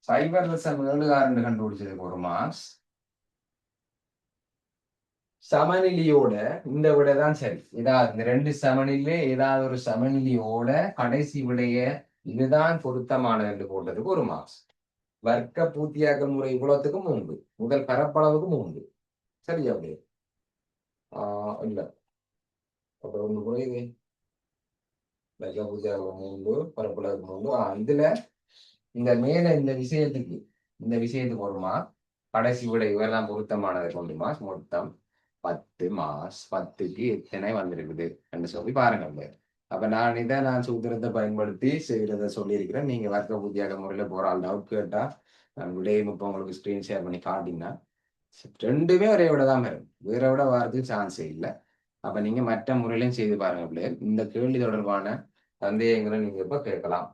0.76 கண்டுபிடிச்சதுக்கு 1 மார்க்ஸ், சமநிலையோட இந்த விடை தான் சரி. ஏதாவது இந்த 2 சமநிலை ஏதாவது ஒரு சமநிலையோட கடைசி விடைய இதுதான் பொருத்தமானது என்று போட்டதுக்கு 1 மார்க்ஸ். வர்க்க பூர்த்தியாக்கல் முறை இவ்வளவுக்கும் 3, முதல் பரப்பளவுக்கு 3. சரியா? அப்படியே இல்ல அப்புறம் ஒன்று புரியுது. வர்க்க பூர்த்தியாக்கல் 3, பரப்பளவுக்கு 3. இதுல இந்த மேல இந்த விஷயத்துக்கு 1 மார்க், கடைசி விட இவரெல்லாம் பொருத்தமானது 1 மார்க். மொத்தம் 10 மார்க்ஸ். 10க்கு எத்தனை வந்திருக்குது என்று சொல்லி பாருங்க. அப்ப நான் சூத்திரத்தை பயன்படுத்தி செய்யறத சொல்லியிருக்கிறேன். நீங்க வர்க்க பூர்த்தியாக முறையில போற ஆள் டவுட் கேட்டா நான் விடையும் இப்போ உங்களுக்கு ஸ்கிரீன் ஷேர் பண்ணி காட்டினா 2மே ஒரே விட தான் வரும். வேற விட வரதுக்கு சான்ஸே இல்லை. அப்ப நீங்க மற்ற முறையிலையும் செய்து பாருங்க பிள்ளைகள். இந்த கேள்வி தொடர்பான சந்தேகங்களை நீங்க இப்ப கேட்கலாம்.